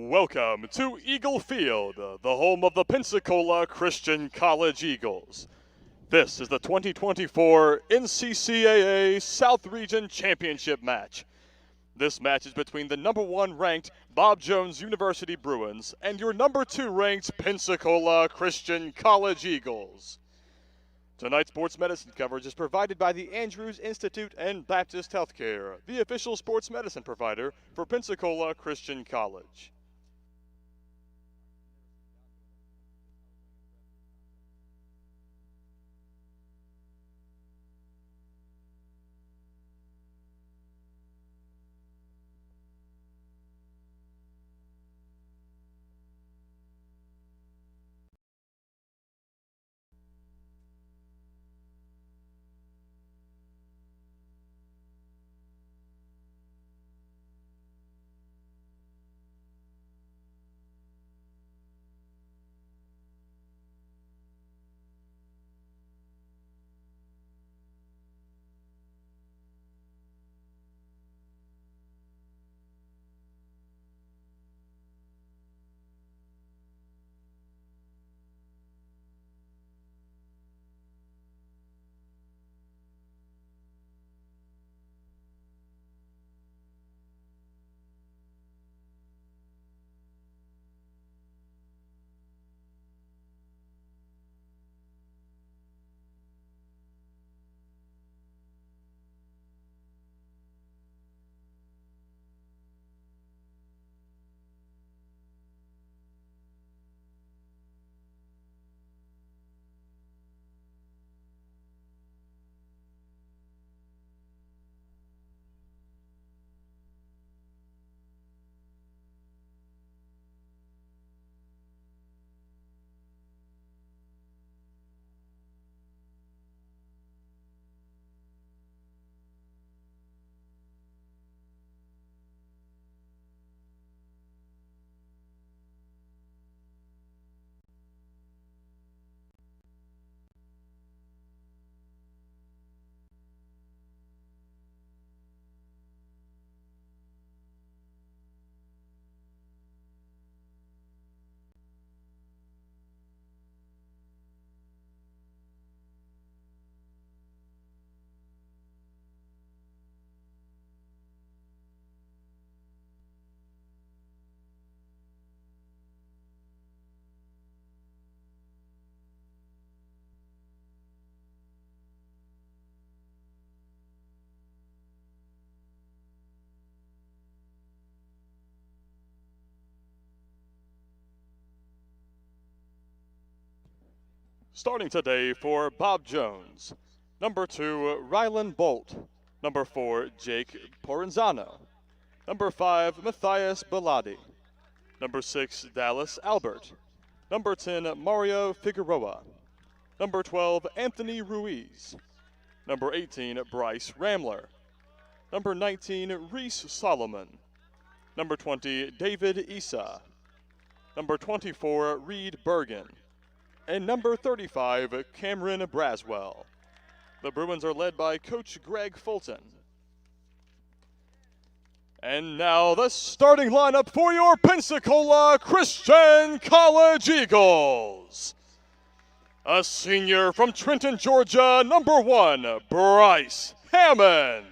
Welcome to Eagle Field, the home of the Pensacola Christian College Eagles. This is the 2024 NCCAA South Region Championship match. This match is between the number 1 ranked Bob Jones University Bruins and your number 2 ranked Pensacola Christian College Eagles. Tonight's sports medicine coverage is provided by the Andrews Institute and Baptist Healthcare, the official sports medicine provider for Pensacola Christian College. Starting today for Bob Jones, number 2, Rylan Bolt, number 4, Jake Porenzano, number 5, Matthias Bellotti, number 6, Dallas Albert, number 10, Mario Figueroa, number 12, Anthony Ruiz, number 18, Bryce Ramler, number 19, Reese Solomon, number 20, David Issa, number 24, Reed Bergen, and number 35, Cameron Braswell. The Bruins are led by Coach Greg Fulton. And now the starting lineup for your Pensacola Christian College Eagles. A senior from Trenton, Georgia, number 1, Bryce Hammond.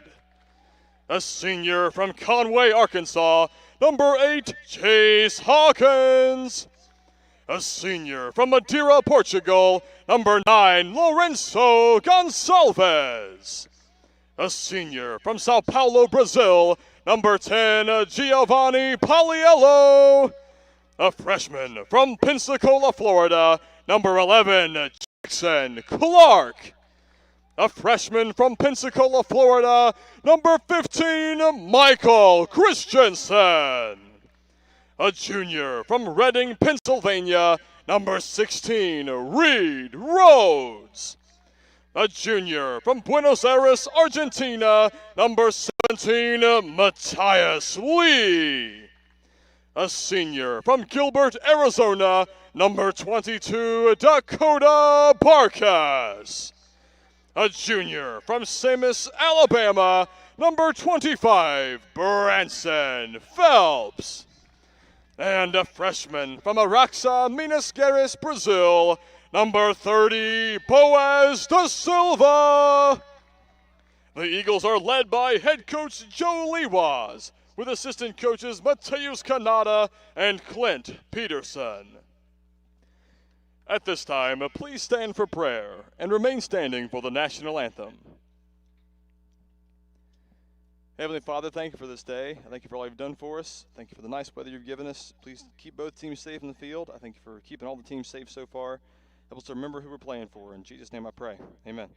A senior from Conway, Arkansas, number 8, Chase Hawkins. A senior from Madeira, Portugal, number 9, Lorenzo Gonçalves. A senior from Sao Paulo, Brazil, number 10, Giovanni Pagliello. A freshman from Pensacola, Florida, number 11, Jackson Clark. A freshman from Pensacola, Florida, number 15, Michael Christensen. A junior from Reading, Pennsylvania, number 16, Reed Rhodes. A junior from Buenos Aires, Argentina, number 17, Matthias Lee. A senior from Gilbert, Arizona, number 22, Dakota Barkas. A junior from Samus, Alabama, number 25, Branson Phelps. And a freshman from Araxa, Minas Gerais, Brazil, number 30, Boaz da Silva. The Eagles are led by head coach Joe Liwaz, with assistant coaches Mateus Canada and Clint Peterson. At this time, please stand for prayer and remain standing for the national anthem. Heavenly Father, thank you for this day. I thank you for all you've done for us. Thank you for the nice weather you've given us. Please keep both teams safe in the field. I thank you for keeping all the teams safe so far. Help us to remember who we're playing for. In Jesus' name I pray. Amen.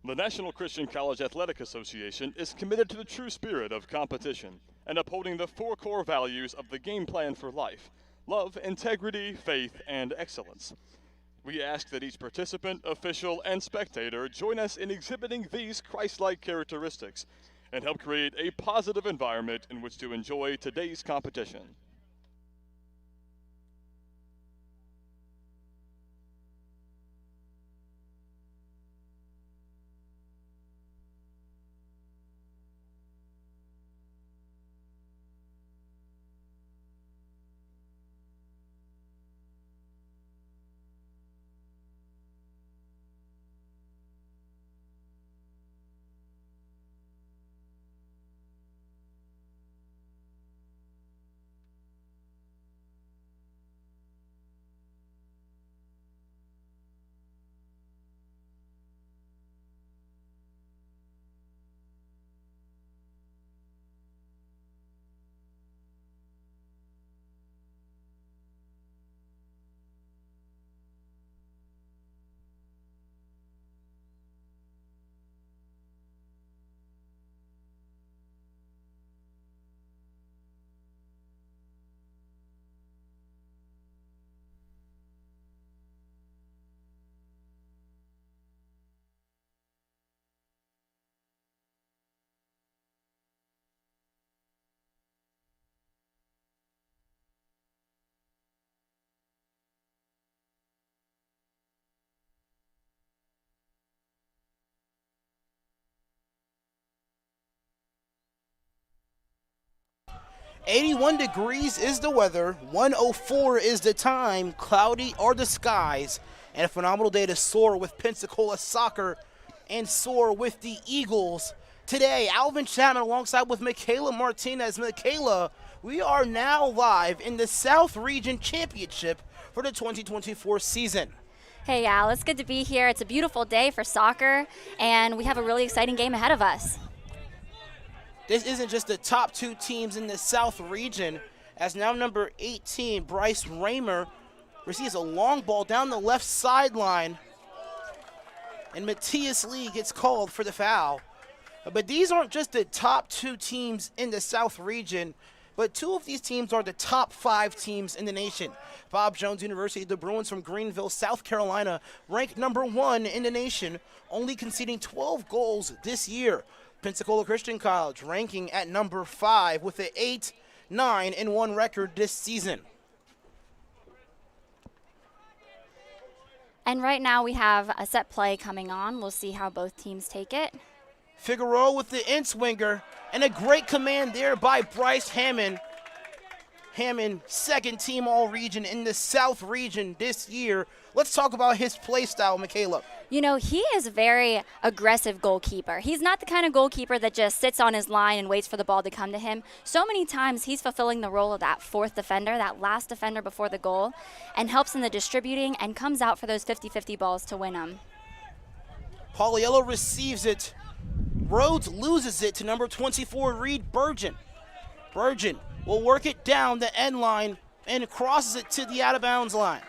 The National Christian College Athletic Association is committed to the true spirit of competition and upholding the 4 core values of the game plan for life: love, integrity, faith, and excellence. We ask that each participant, official, and spectator join us in exhibiting these Christ-like characteristics and help create a positive environment in which to enjoy today's competition. "81 degrees is the weather, 104 is the time, cloudy are the skies, and a phenomenal day to soar with Pensacola soccer and soar with the Eagles. Today, Alvin Chapman alongside with Michaela Martinez. Michaela, we are now live in the South Region Championship for the 2024 season. Hey Al, it's good to be here. It's a beautiful day for soccer, and we have a really exciting game ahead of us. This isn't just the top 2 teams in the South Region, as now number 18, Bryce Raymer, receives a long ball down the left sideline, and Matthias Lee gets called for the foul. But these aren't just the top 2 teams in the South Region, but 2 of these teams are the top 5 teams in the nation. Bob Jones University, the Bruins from Greenville, South Carolina, ranked number 1 in the nation, only conceding 12 goals this year. Pensacola Christian College ranking at number 5 with an 8-9-1 record this season. And right now we have a set play coming on. We'll see how both teams take it. Figueroa with the in-swinger, and a great command there by Bryce Hammond. Hammond, second team all-region in the South region this year. Let's talk about his play style, Michaela. You know, he is a very aggressive goalkeeper. He's not the kind of goalkeeper that just sits on his line and waits for the ball to come to him. So many times he's fulfilling the role of that fourth defender, that last defender before the goal, and helps in the distributing and comes out for those 50-50 balls to win them. Pauliello receives it. Rhodes loses it to number 24, Reed Burgeon. Burgeon will work it down the end line and crosses it to the out-of-bounds line.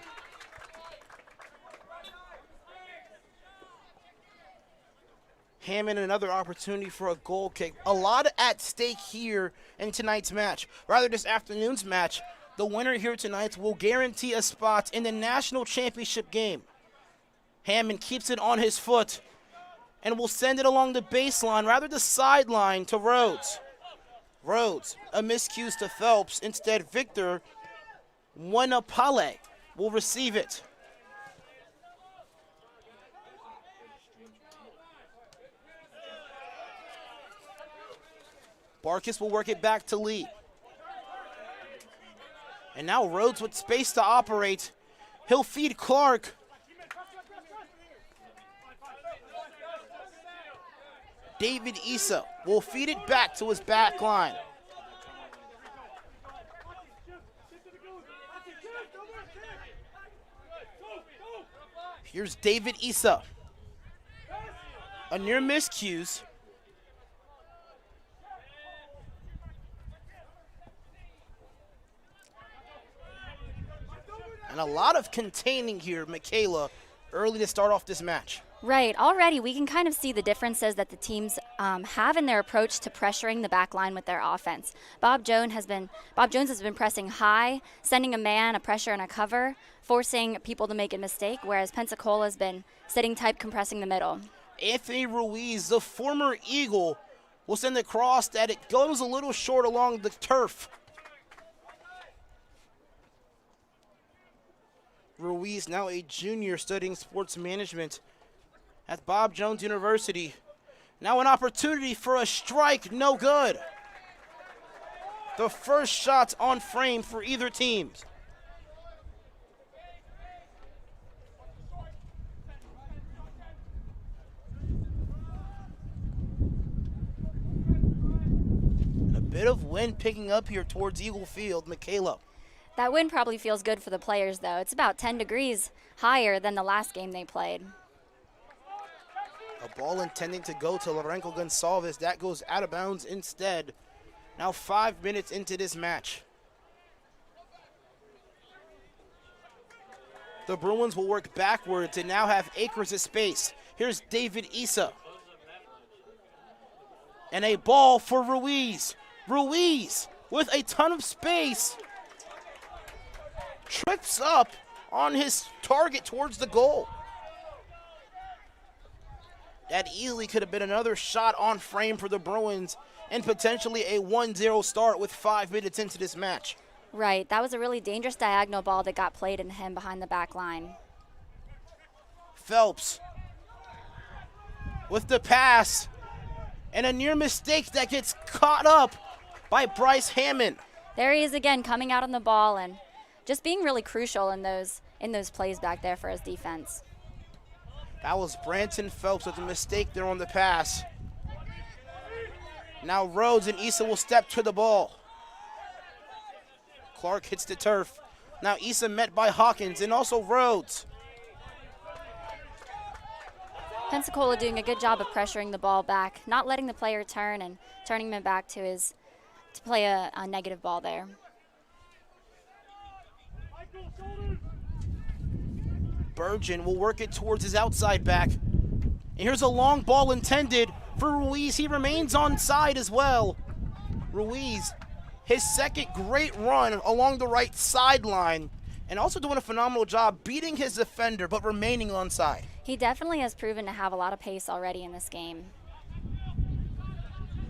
Hammond, another opportunity for a goal kick. A lot at stake here in tonight's match. Rather, this afternoon's match, the winner here tonight will guarantee a spot in the national championship game. Hammond keeps it on his foot and will send it along the baseline, rather the sideline, to Rhodes. Rhodes, a miscue to Phelps. Instead, Victor Wanapale will receive it. Barkis will work it back to Lee. And now Rhodes with space to operate. He'll feed Clark. David Issa will feed it back to his back line. Here's David Issa. A near miscues. And a lot of containing here, Michaela, early to start off this match. Right. Already we can kind of see the differences that the teams have in their approach to pressuring the back line with their offense. Bob Jones has been pressing high, sending a man, a pressure, and a cover, forcing people to make a mistake, whereas Pensacola has been sitting tight, compressing the middle. Anthony Ruiz, the former Eagle, will send the cross that it goes a little short along the turf. Ruiz, now a junior studying sports management at Bob Jones University. Now an opportunity for a strike, no good. The first shot on frame for either team. And a bit of wind picking up here towards Eagle Field, Michaela. That wind probably feels good for the players, though. It's about 10 degrees higher than the last game they played. A ball intending to go to Lorenzo Gonsalves. That goes out of bounds instead. Now 5 minutes into this match. The Bruins will work backwards and now have acres of space. Here's David Issa. And a ball for Ruiz. Ruiz with a ton of space. Trips up on his target towards the goal. That easily could have been another shot on frame for the Bruins and potentially a 1-0 start with 5 minutes into this match. Right, that was a really dangerous diagonal ball that got played into him behind the back line. Phelps with the pass and a near mistake that gets caught up by Bryce Hammond. There he is again, coming out on the ball and just being really crucial in those plays back there for his defense. That was Branton Phelps with a mistake there on the pass. Now Rhodes and Issa will step to the ball. Clark hits the turf. Now Issa met by Hawkins and also Rhodes. Pensacola doing a good job of pressuring the ball back, not letting the player turn and turning him back to play a negative ball there. Burgeon will work it towards his outside back. And here's a long ball intended for Ruiz. He remains onside as well. Ruiz, his second great run along the right sideline, and also doing a phenomenal job beating his defender but remaining onside. He definitely has proven to have a lot of pace already in this game.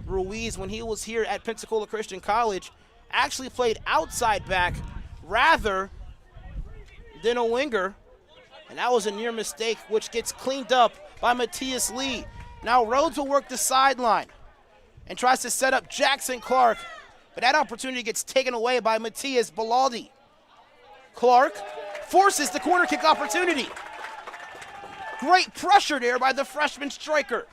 Ruiz, when he was here at Pensacola Christian College, actually played outside back rather than a winger. And that was a near mistake, which gets cleaned up by Matthias Lee. Now Rhodes will work the sideline and tries to set up Jackson Clark, but that opportunity gets taken away by Matthias Bilaldi. Clark forces the corner kick opportunity. Great pressure there by the freshman striker.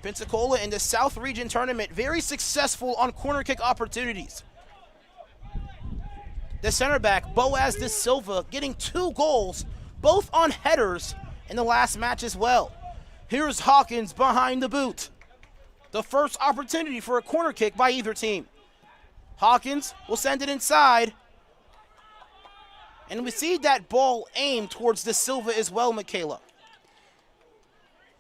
Pensacola in the South Region Tournament, very successful on corner kick opportunities. The center back, Boaz De Silva, getting 2 goals, both on headers in the last match as well. Here's Hawkins behind the boot. The first opportunity for a corner kick by either team. Hawkins will send it inside. And we see that ball aimed towards De Silva as well, Michaela.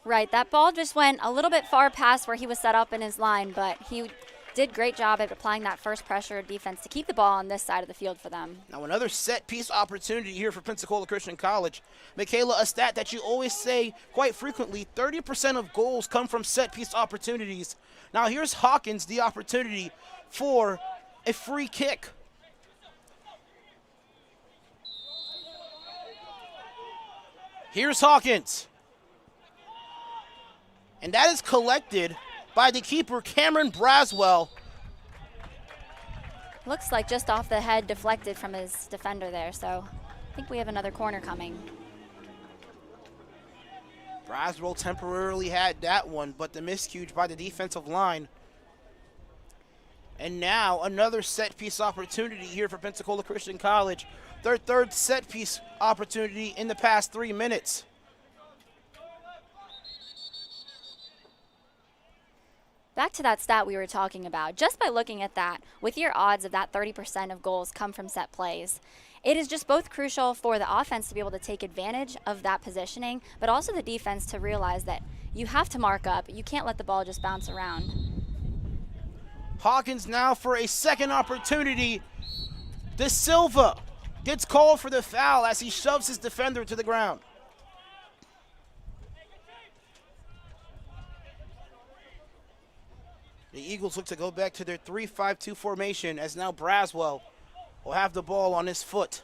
Right, that ball just went a little bit far past where he was set up in his line, but he did great job at applying that first pressure defense to keep the ball on this side of the field for them. Now another set piece opportunity here for Pensacola Christian College. Michaela, a stat that you always say quite frequently, 30% of goals come from set piece opportunities. Now here's Hawkins, the opportunity for a free kick. Here's Hawkins. And that is collected by the keeper, Cameron Braswell. Looks like just off the head, deflected from his defender there, so I think we have another corner coming. Braswell temporarily had that one, but the miscue by the defensive line. And now another set piece opportunity here for Pensacola Christian College. Their third set piece opportunity in the past 3 minutes. Back to that stat we were talking about, just by looking at that, with your odds of that 30% of goals come from set plays, it is just both crucial for the offense to be able to take advantage of that positioning, but also the defense to realize that you have to mark up. You can't let the ball just bounce around. Hawkins now for a second opportunity. De Silva gets called for the foul as he shoves his defender to the ground. The Eagles look to go back to their 3-5-2 formation as now Braswell will have the ball on his foot.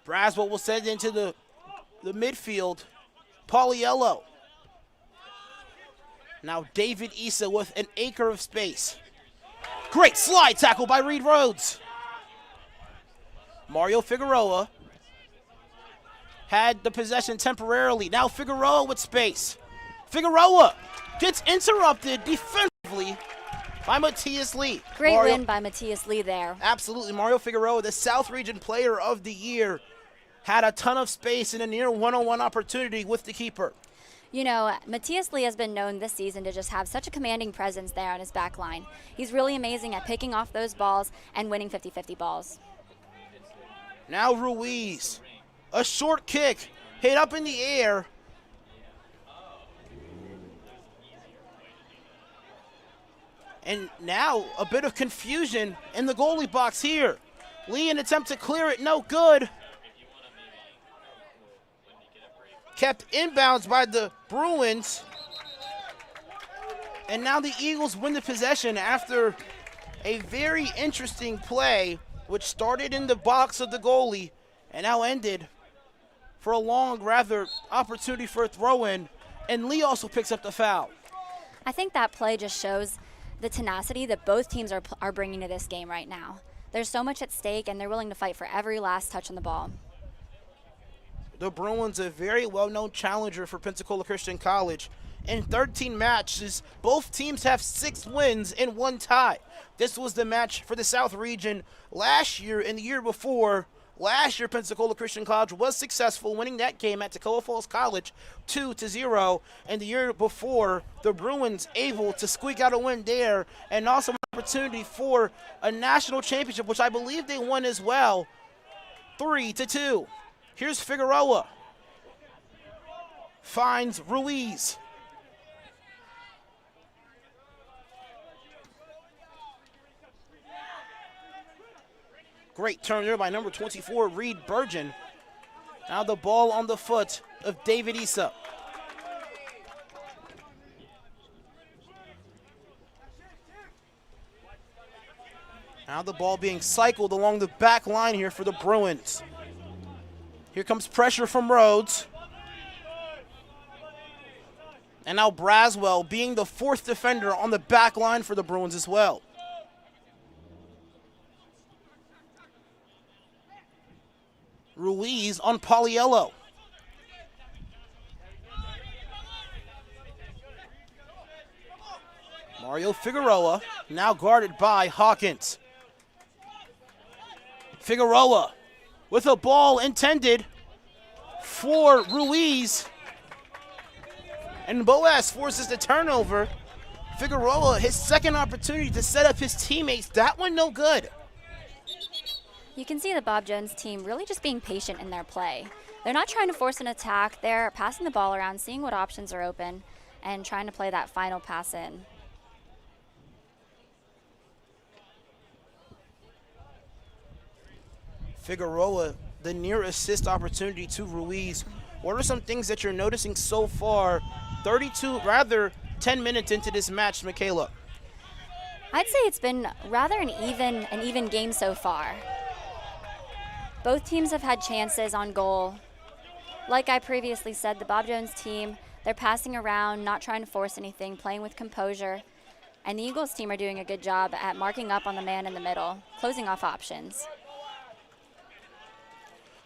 Braswell will send it into the midfield. Pauliello. Now David Issa with an acre of space. Great slide tackle by Reed Rhodes. Mario Figueroa had the possession temporarily. Now Figueroa with space. Figueroa gets interrupted defensively by Matthias Lee. Great win by Matthias Lee there. Absolutely. Mario Figueroa, the South Region Player of the Year, had a ton of space and a near one-on-one opportunity with the keeper. You know, Matthias Lee has been known this season to just have such a commanding presence there on his back line. He's really amazing at picking off those balls and winning 50-50 balls. Now Ruiz, a short kick, hit up in the air. And now a bit of confusion in the goalie box here. Lee, an attempt to clear it, no good. Kept inbounds by the Bruins. And now the Eagles win the possession after a very interesting play, which started in the box of the goalie and now ended for a long, rather, opportunity for a throw-in. And Lee also picks up the foul. I think that play just shows the tenacity that both teams are bringing to this game right now. There's so much at stake, and they're willing to fight for every last touch on the ball. The Bruins, a very well-known challenger for Pensacola Christian College. In 13 matches, both teams have 6 wins and 1 tie. This was the match for the South Region last year and the year before. Last year, Pensacola Christian College was successful, winning that game at Tacoma Falls College 2-0. And the year before, the Bruins able to squeak out a win there, and also an opportunity for a national championship, which I believe they won as well, 3-2. Here's Figueroa. Finds Ruiz. Great turn there by number 24, Reed Burgeon. Now the ball on the foot of David Issa. Now the ball being cycled along the back line here for the Bruins. Here comes pressure from Rhodes. And now Braswell being the fourth defender on the back line for the Bruins as well. Ruiz on Pauliello. Mario Figueroa now guarded by Hawkins. Figueroa with a ball intended for Ruiz. And Boaz forces the turnover. Figueroa, his second opportunity to set up his teammates. That one no good. You can see the Bob Jones team really just being patient in their play. They're not trying to force an attack. They're passing the ball around, seeing what options are open, and trying to play that final pass in. Figueroa, the near assist opportunity to Ruiz. What are some things that you're noticing so far? 10 minutes into this match, Michaela. I'd say it's been rather an even game so far. Both teams have had chances on goal. Like I previously said, the Bob Jones team, they're passing around, not trying to force anything, playing with composure. And the Eagles team are doing a good job at marking up on the man in the middle, closing off options.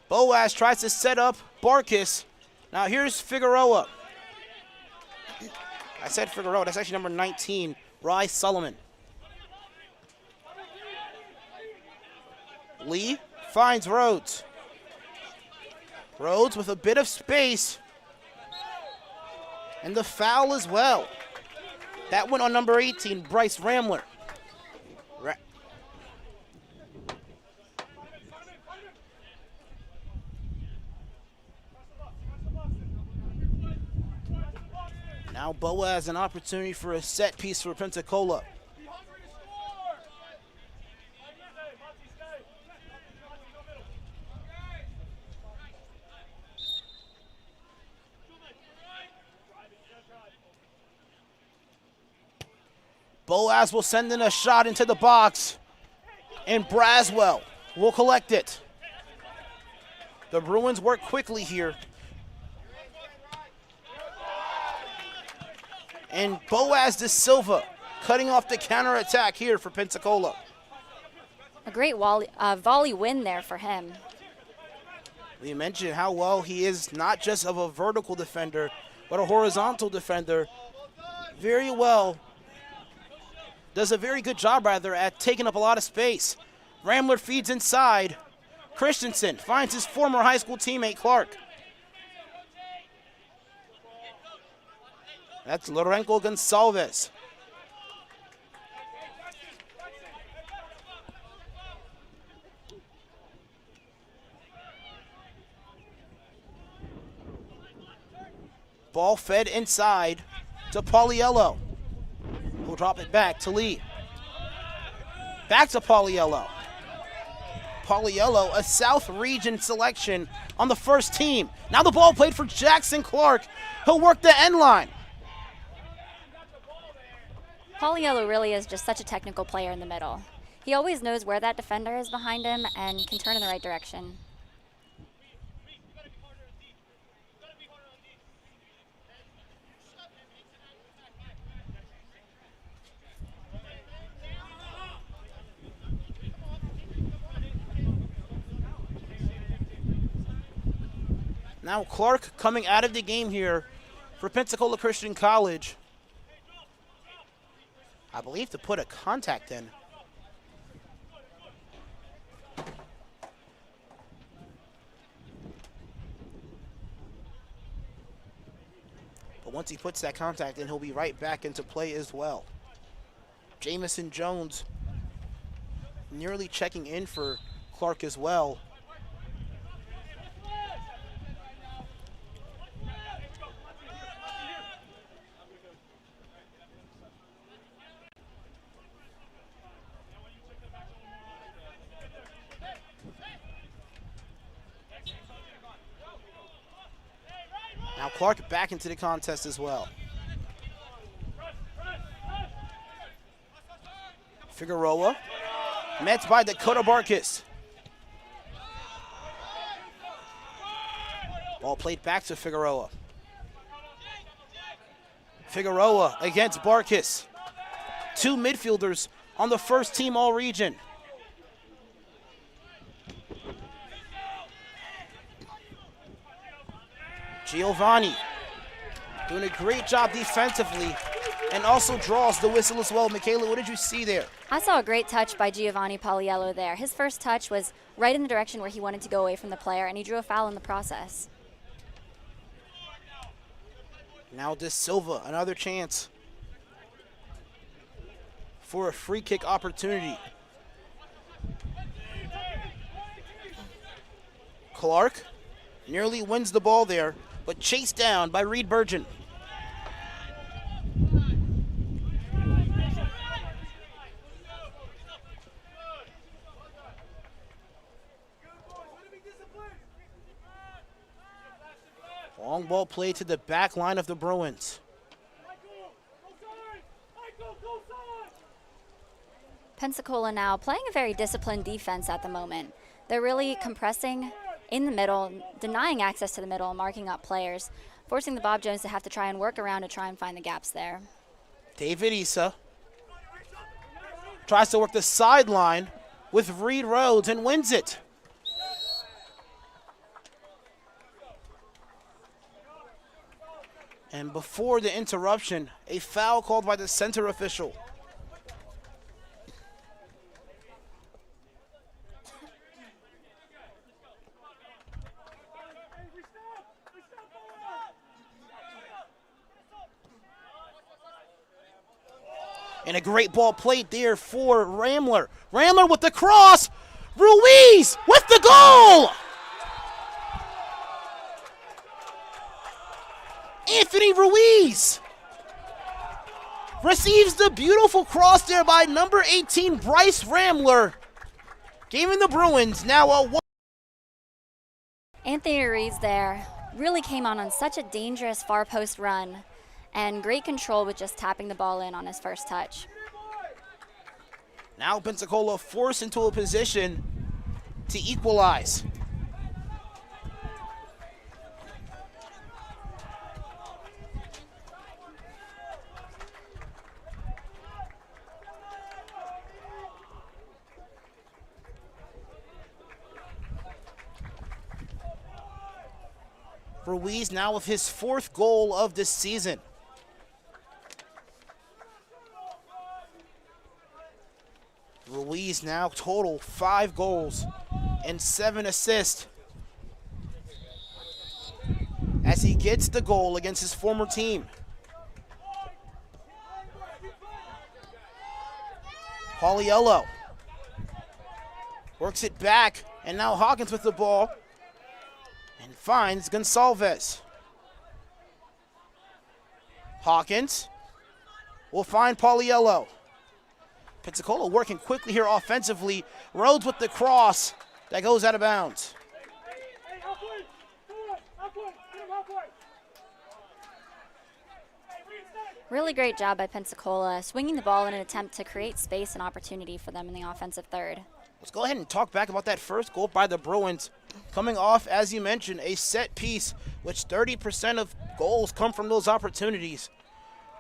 Boaz tries to set up Barkis. Now here's Figueroa. I said Figueroa, that's actually number 19, Rye Solomon. Lee finds Rhodes. Rhodes with a bit of space. And the foul as well. That went on number 18, Bryce Ramler. Now Boaz an opportunity for a set piece for Pensacola. Boaz will send in a shot into the box, and Braswell will collect it. The Bruins work quickly here. And Boaz de Silva cutting off the counterattack here for Pensacola. A great volley win there for him. We mentioned how well he is not just of a vertical defender, but a horizontal defender. Very well. Does a very good job, rather, at taking up a lot of space. Ramler feeds inside. Christensen finds his former high school teammate, Clark. That's Lorenzo Gonsalves. Ball fed inside to Pauliello. Who'll drop it back to Lee. Back to Pauliello. Pauliello, a South Region selection on the first team. Now the ball played for Jackson Clark. He'll work the end line. Pauliello really is just such a technical player in the middle. He always knows where that defender is behind him and can turn in the right direction. Now Clark coming out of the game here for Pensacola Christian College. I believe to put a contact in. But once he puts that contact in, he'll be right back into play as well. Jamison Jones nearly checking in for Clark as well. Clark back into the contest as well. Figueroa, met by Dakota Barkis. Ball played back to Figueroa. Figueroa against Barkis. Two midfielders on the first team All-Region. Giovanni doing a great job defensively and also draws the whistle as well. Michaela, what did you see there? I saw a great touch by Giovanni Pauliello there. His first touch was right in the direction where he wanted to go away from the player, and he drew a foul in the process. Now De Silva, another chance for a free kick opportunity. Clark nearly wins the ball there, but chased down by Reed Burgeon. Long ball played to the back line of the Bruins. Pensacola now playing a very disciplined defense at the moment. They're really compressing in the middle, denying access to the middle, and marking up players, forcing the Bob Jones to have to try and work around to try and find the gaps there. David Issa tries to work the sideline with Reed Rhodes and wins it. And before the interruption, a foul called by the center official. And a great ball played there for Ramler. Ramler with the cross. Ruiz with the goal! Anthony Ruiz receives the beautiful cross there by number 18, Bryce Ramler, giving the Bruins now a 1. Anthony Ruiz there really came on such a dangerous far post run, and great control with just tapping the ball in on his first touch. Now Pensacola forced into a position to equalize. Ruiz now with his 4th goal of the season. Ruiz now total 5 goals and 7 assists as he gets the goal against his former team. Pauliello works it back, and now Hawkins with the ball and finds Gonsalves. Hawkins will find Pauliello. Pensacola working quickly here offensively. Rhodes with the cross that goes out of bounds. Really great job by Pensacola, swinging the ball in an attempt to create space and opportunity for them in the offensive third. Let's go ahead and talk back about that first goal by the Bruins. Coming off, as you mentioned, a set piece, which 30% of goals come from those opportunities.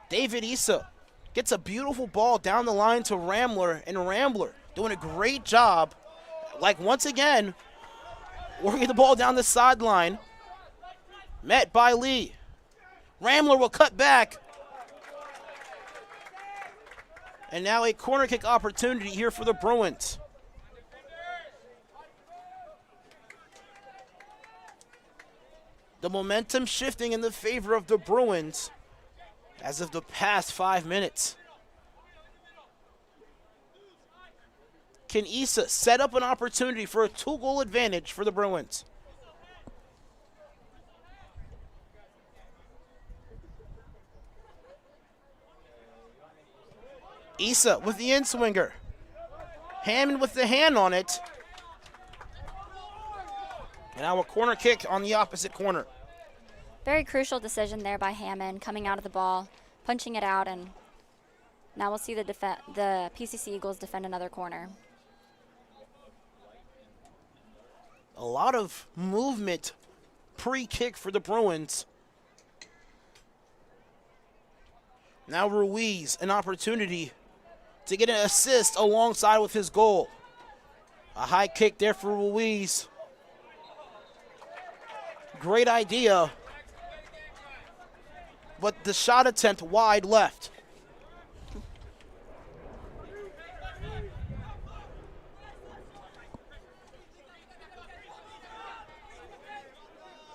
David Issa gets a beautiful ball down the line to Ramler, and Ramler doing a great job, like once again, working the ball down the sideline. Met by Lee. Ramler will cut back. And now a corner kick opportunity here for the Bruins. The momentum shifting in the favor of the Bruins as of the past 5 minutes. Can Issa set up an opportunity for a 2-goal advantage for the Bruins? Issa with the in-swinger. Hammond with the hand on it. And now a corner kick on the opposite corner. Very crucial decision there by Hammond, coming out of the ball, punching it out, and now we'll see the PCC Eagles defend another corner. A lot of movement pre-kick for the Bruins. Now Ruiz, an opportunity to get an assist alongside with his goal. A high kick there for Ruiz. Great idea, but the shot attempt wide left.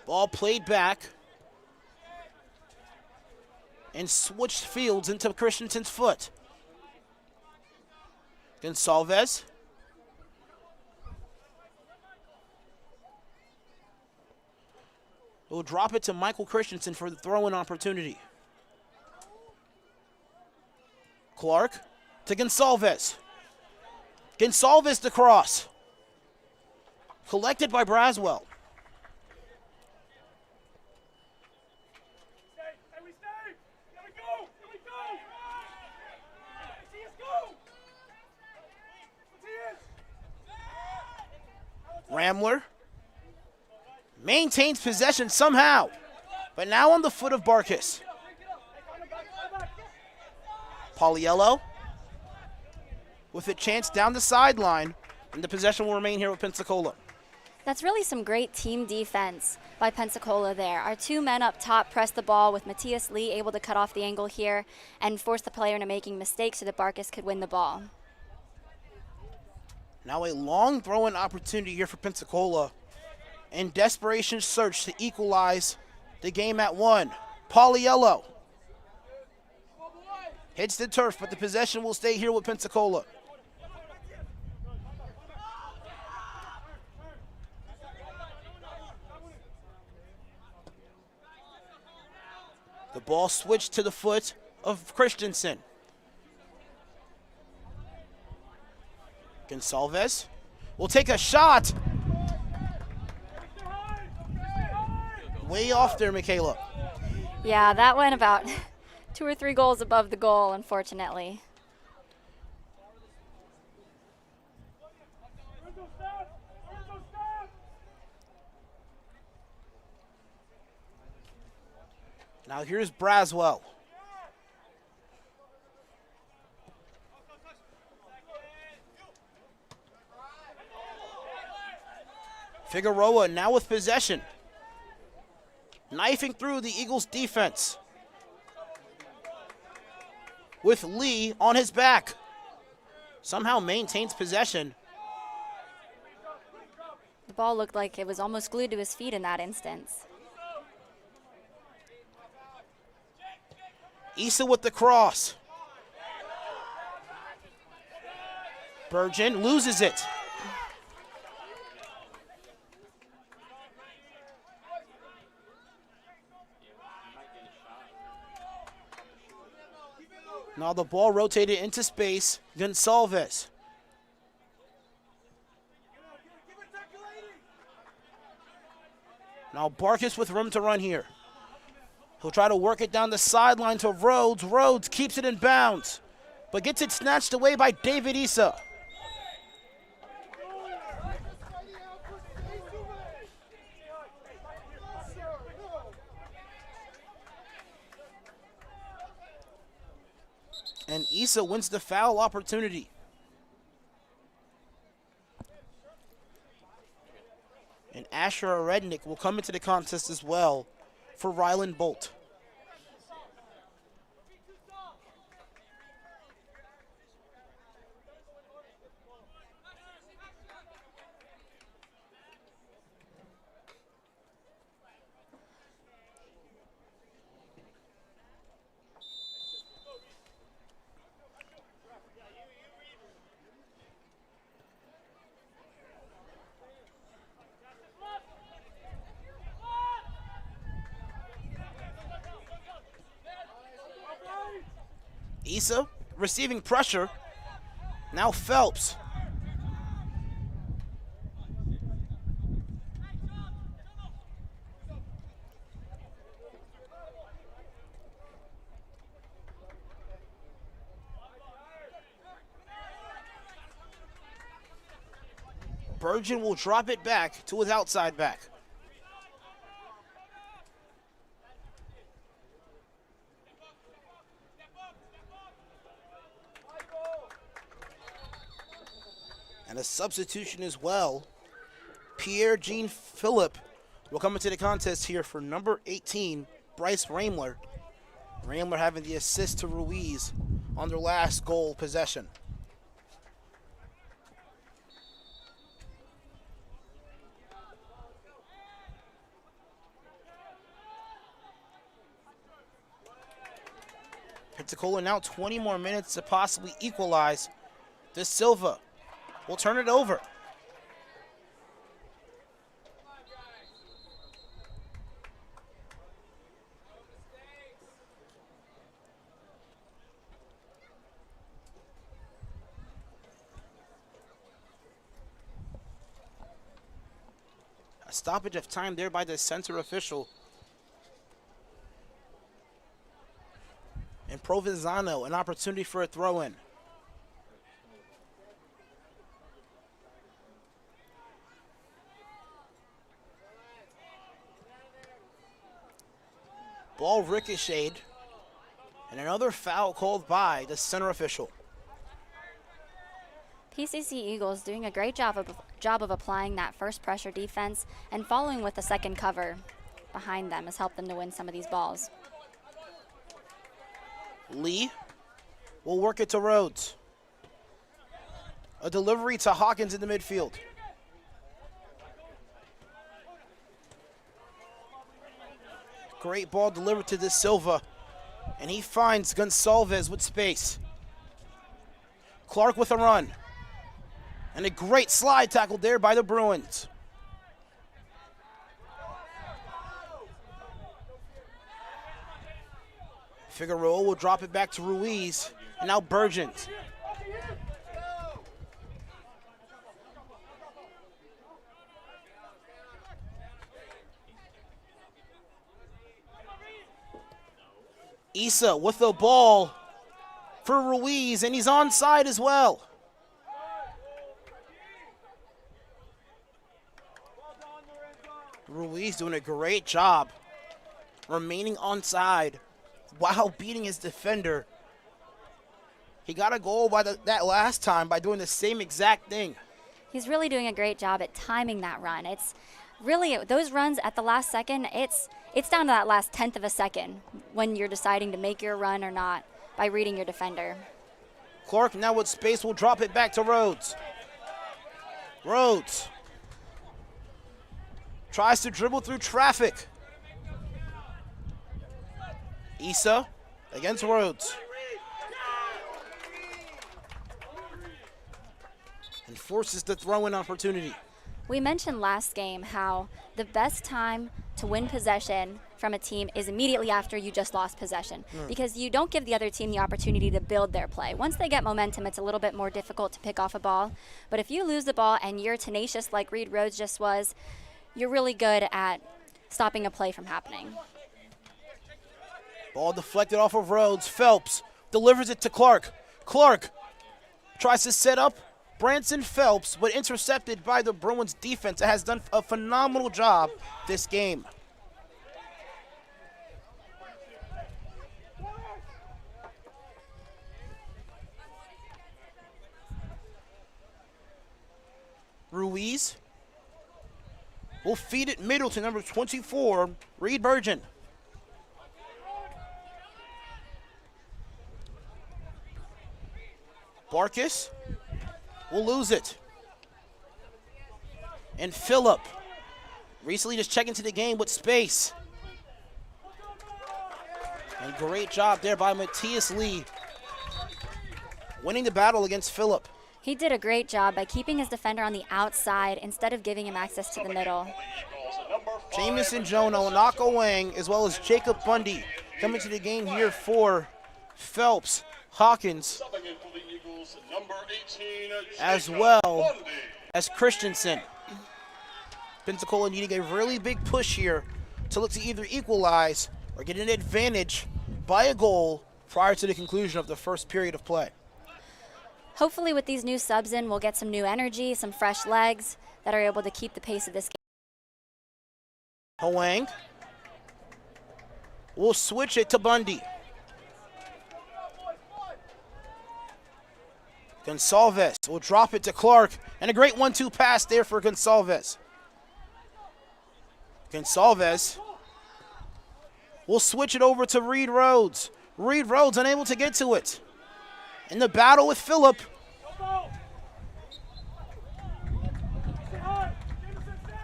Ball played back and switched fields into Christensen's foot. Gonsalves. Will drop it to Michael Christensen for the throw-in opportunity. Clark to Gonsalves. Gonsalves to cross. Collected by Braswell. Ramler maintains possession somehow, but now on the foot of Barkis. Pauliello with a chance down the sideline, and the possession will remain here with Pensacola. That's really some great team defense by Pensacola there. Our two men up top press the ball with Matthias Lee able to cut off the angle here and force the player into making mistakes so that Barkis could win the ball. Now a long throw-in opportunity here for Pensacola. In desperation search to equalize the game at 1. Pauliello hits the turf, but the possession will stay here with Pensacola. The ball switched to the foot of Christensen. Gonsalves will take a shot. Way off there, Michaela. Yeah, that went about 2 or 3 goals above the goal, unfortunately. Now here's Braswell. Figueroa now with possession. Knifing through the Eagles' defense. With Lee on his back. Somehow maintains possession. The ball looked like it was almost glued to his feet in that instance. Issa with the cross. Burgeon loses it. Now the ball rotated into space. Gonsalves. Now Barkis with room to run here. He'll try to work it down the sideline to Rhodes. Rhodes keeps it in bounds, but gets it snatched away by David Issa. And Issa wins the foul opportunity. And Asher Rednick will come into the contest as well for Ryland Bolt. Issa receiving pressure. Now Phelps. Bergen will drop it back to his outside back. And a substitution as well. Pierre-Jean Phillip will come into the contest here for number 18, Bryce Ramler. Ramler having the assist to Ruiz on their last goal possession. Pensacola now 20 more minutes to possibly equalize. De Silva will turn it over. A stoppage of time there by the center official. And Provenzano, an opportunity for a throw-in. Ball ricocheted, and another foul called by the center official. PCC Eagles doing a great job of applying that first pressure defense, and following with the second cover behind them has helped them to win some of these balls. Lee will work it to Rhodes. A delivery to Hawkins in the midfield. Great ball delivered to De Silva, and he finds Gonsalves with space. Clark with a run. And a great slide tackle there by the Bruins. Figueroa will drop it back to Ruiz, and now Bergen. Issa with the ball for Ruiz, and he's onside as well. Ruiz doing a great job remaining onside while beating his defender. He got a goal by that last time by doing the same exact thing. He's really doing a great job at timing that run. It's really, those runs at the last second, it's down to that last tenth of a second when you're deciding to make your run or not by reading your defender. Clark now with space will drop it back to Rhodes. Rhodes tries to dribble through traffic. Issa against Rhodes. And forces the throw-in opportunity. We mentioned last game how the best time to win possession from a team is immediately after you just lost possession, because you don't give the other team the opportunity to build their play. Once they get momentum, it's a little bit more difficult to pick off a ball. But if you lose the ball and you're tenacious like Reed Rhodes just was, you're really good at stopping a play from happening. Ball deflected off of Rhodes. Phelps delivers it to Clark. Clark tries to set up Branson Phelps, but intercepted by the Bruins defense that has done a phenomenal job this game. Ruiz will feed it middle to number 24, Reed Bergen. Barkis will lose it. And Phillip recently just checked into the game with space. And great job there by Matthias Lee, winning the battle against Phillip. He did a great job by keeping his defender on the outside instead of giving him access to the middle. Jamison Jono, Nako Wang, as well as Jacob Bundy coming to the game here for Phelps, Hawkins, as well as Christensen. Pensacola needing a really big push here to look to either equalize or get an advantage by a goal prior to the conclusion of the first period of play. Hopefully with these new subs in, we'll get some new energy, some fresh legs that are able to keep the pace of this game. Hwang will switch it to Bundy. Gonsalves will drop it to Clark, and a great 1-2 pass there for Gonsalves. Gonsalves will switch it over to Reed Rhodes. Reed Rhodes unable to get to it. In the battle with Phillip.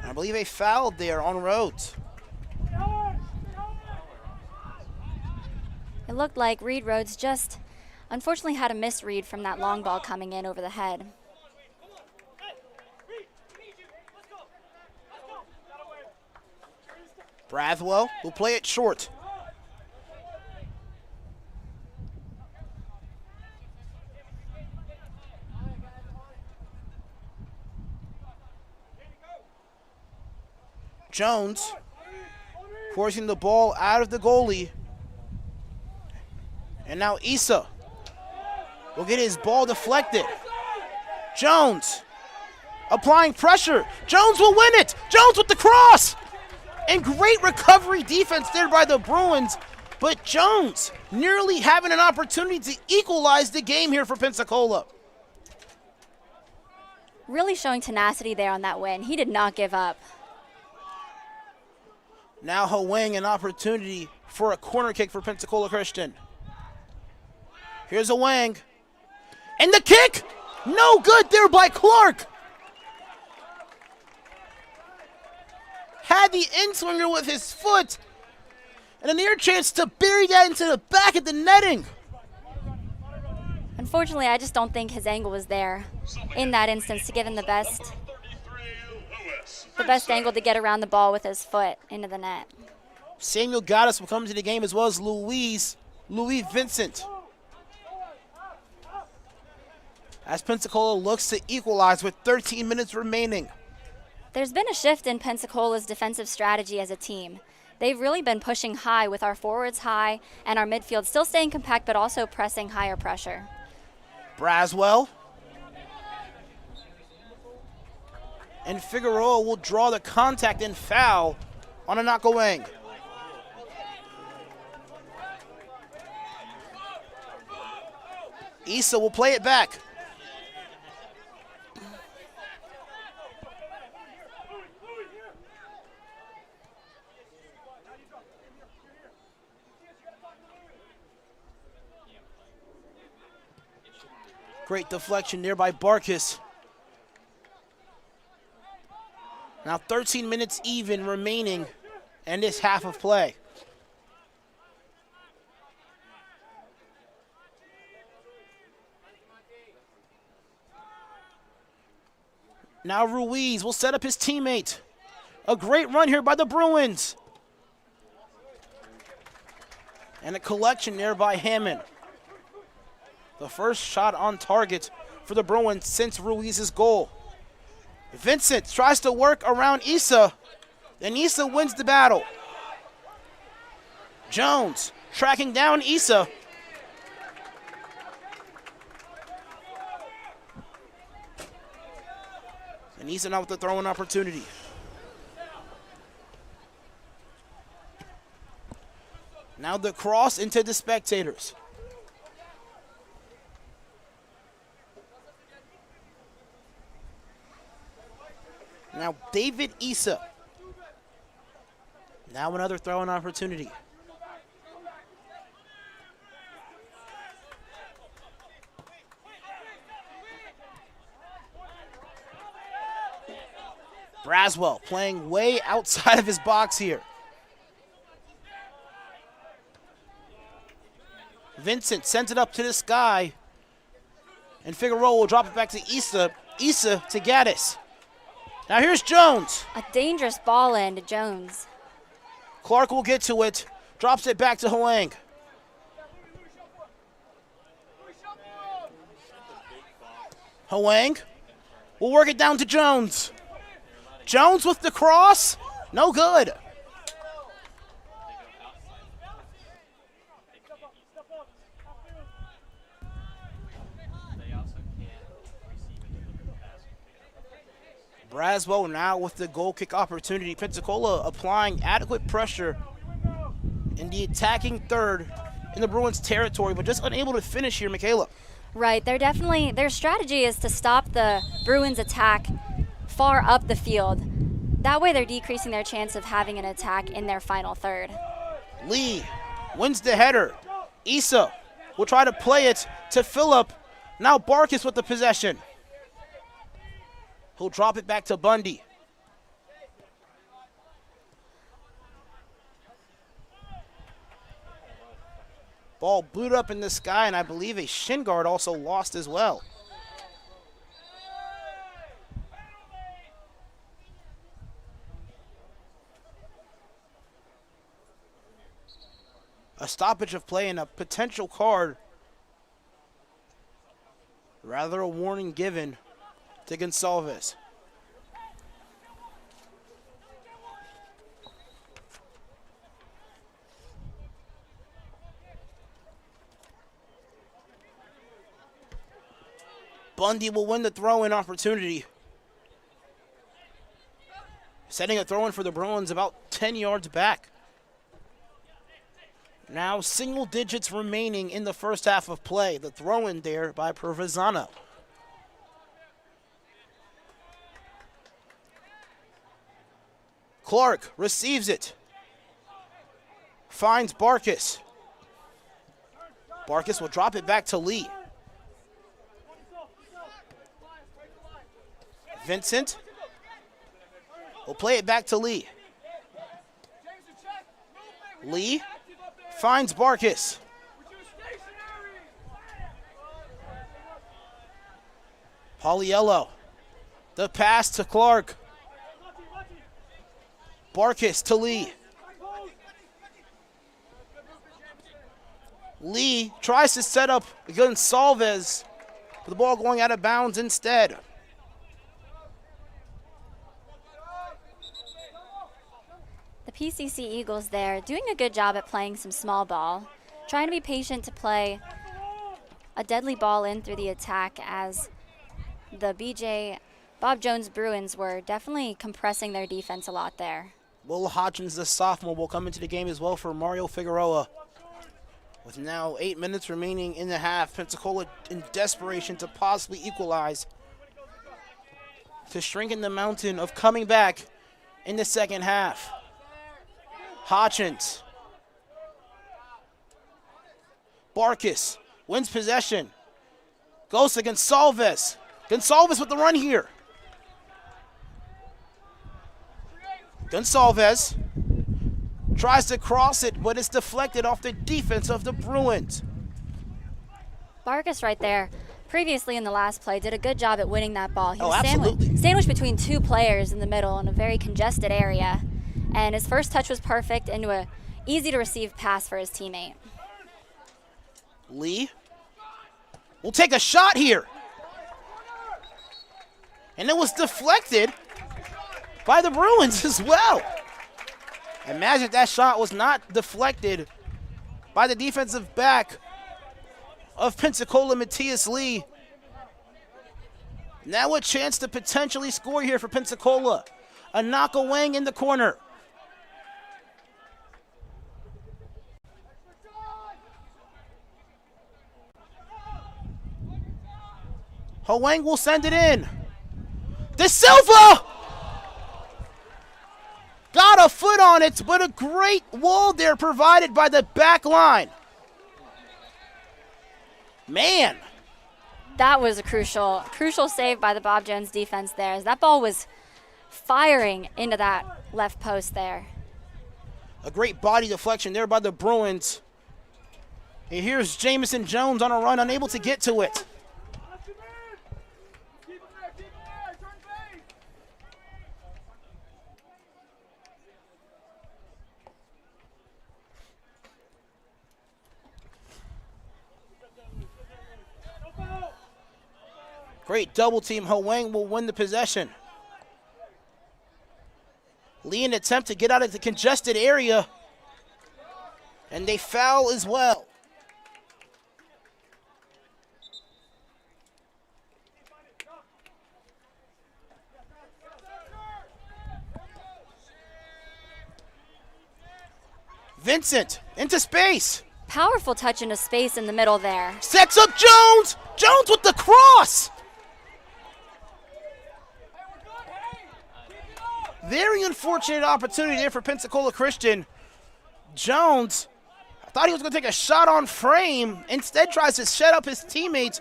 I believe a foul there on Rhodes. It looked like Reed Rhodes just unfortunately had a misread from that long ball coming in over the head. Brathwell will play it short. Jones forcing the ball out of the goalie. And now Issa will get his ball deflected. Jones applying pressure. Jones will win it. Jones with the cross. And great recovery defense there by the Bruins. But Jones nearly having an opportunity to equalize the game here for Pensacola. Really showing tenacity there on that win. He did not give up. Now Hwang an opportunity for a corner kick for Pensacola Christian. Here's Hwang. And the kick! No good there by Clark. Had the in-swinger with his foot. And a near chance to bury that into the back of the netting. Unfortunately, I just don't think his angle was there in that instance to give him the best angle to get around the ball with his foot into the net. Samuel Gaddis will come to the game, as well as Louis Vincent. As Pensacola looks to equalize with 13 minutes remaining. There's been a shift in Pensacola's defensive strategy as a team. They've really been pushing high with our forwards high and our midfield still staying compact but also pressing higher pressure. Braswell. And Figueroa will draw the contact and foul on Anakawang. Issa will play it back. Great deflection there by Barkas. Now 13 minutes even remaining in this half of play. Now Ruiz will set up his teammate. A great run here by the Bruins. And a collection there by Hammond. The first shot on target for the Bruins since Ruiz's goal. Vincent tries to work around Issa, and Issa wins the battle. Jones tracking down Issa. And Issa now with the throwing opportunity. Now the cross into the spectators. Now David Issa. Now another throwing opportunity. Braswell playing way outside of his box here. Vincent sends it up to the sky. And Figueroa will drop it back to Issa. Issa to Gaddis. Now here's Jones. A dangerous ball in to Jones. Clark will get to it. Drops it back to Hwang. Hwang will work it down to Jones. Jones with the cross. No good. Braswell now with the goal kick opportunity. Pensacola applying adequate pressure in the attacking third in the Bruins territory, but just unable to finish here, Michaela. Right, their strategy is to stop the Bruins attack far up the field. That way they're decreasing their chance of having an attack in their final third. Lee wins the header. Issa will try to play it to Phillip. Now Barkis with the possession. He'll drop it back to Bundy. Ball blew up in the sky, and I believe a shin guard also lost as well. A stoppage of play and a potential card. Rather a warning given to Gonsalves. Bundy will win the throw-in opportunity. Setting a throw-in for the Bruins about 10 yards back. Now single digits remaining in the first half of play. The throw-in there by Provenzano. Clark receives it. Finds Barkis. Barkis will drop it back to Lee. Vincent will play it back to Lee. Lee finds Barkis. Pauliello. The pass to Clark. Barkis to Lee. Lee tries to set up Gonsalves, with the ball going out of bounds instead. The PCC Eagles there doing a good job at playing some small ball, trying to be patient to play a deadly ball in through the attack, as the Bob Jones Bruins were definitely compressing their defense a lot there. Will Hodgins, the sophomore, will come into the game as well for Mario Figueroa. With now 8 minutes remaining in the half, Pensacola in desperation to possibly equalize, to shrink in the mountain of coming back in the second half. Hodgins. Barkis wins possession. Goes to Gonsalves. Gonsalves with the run here. Gonsalves tries to cross it, but it's deflected off the defense of the Bruins. Barkis right there, previously in the last play, did a good job at winning that ball. He was absolutely. Sandwiched between two players in the middle in a very congested area. And his first touch was perfect into a easy-to-receive pass for his teammate. Lee will take a shot here. And it was deflected by the Bruins as well. Imagine if that shot was not deflected by the defensive back of Pensacola, Matthias Lee. Now a chance to potentially score here for Pensacola. Anaka Wang in the corner. Hwang will send it in. De Silva! Got a foot on it, but a great wall there provided by the back line. Man. That was a crucial save by the Bob Jones defense there, as that ball was firing into that left post there. A great body deflection there by the Bruins. And here's Jamison Jones on a run, unable to get to it. Great double team. Hwang will win the possession. Lee an attempt to get out of the congested area. And they foul as well. Vincent into space. Powerful touch into space in the middle there. Sets up Jones. Jones with the cross. Very unfortunate opportunity there for Pensacola Christian. Jones, I thought he was going to take a shot on frame. Instead tries to set up his teammates.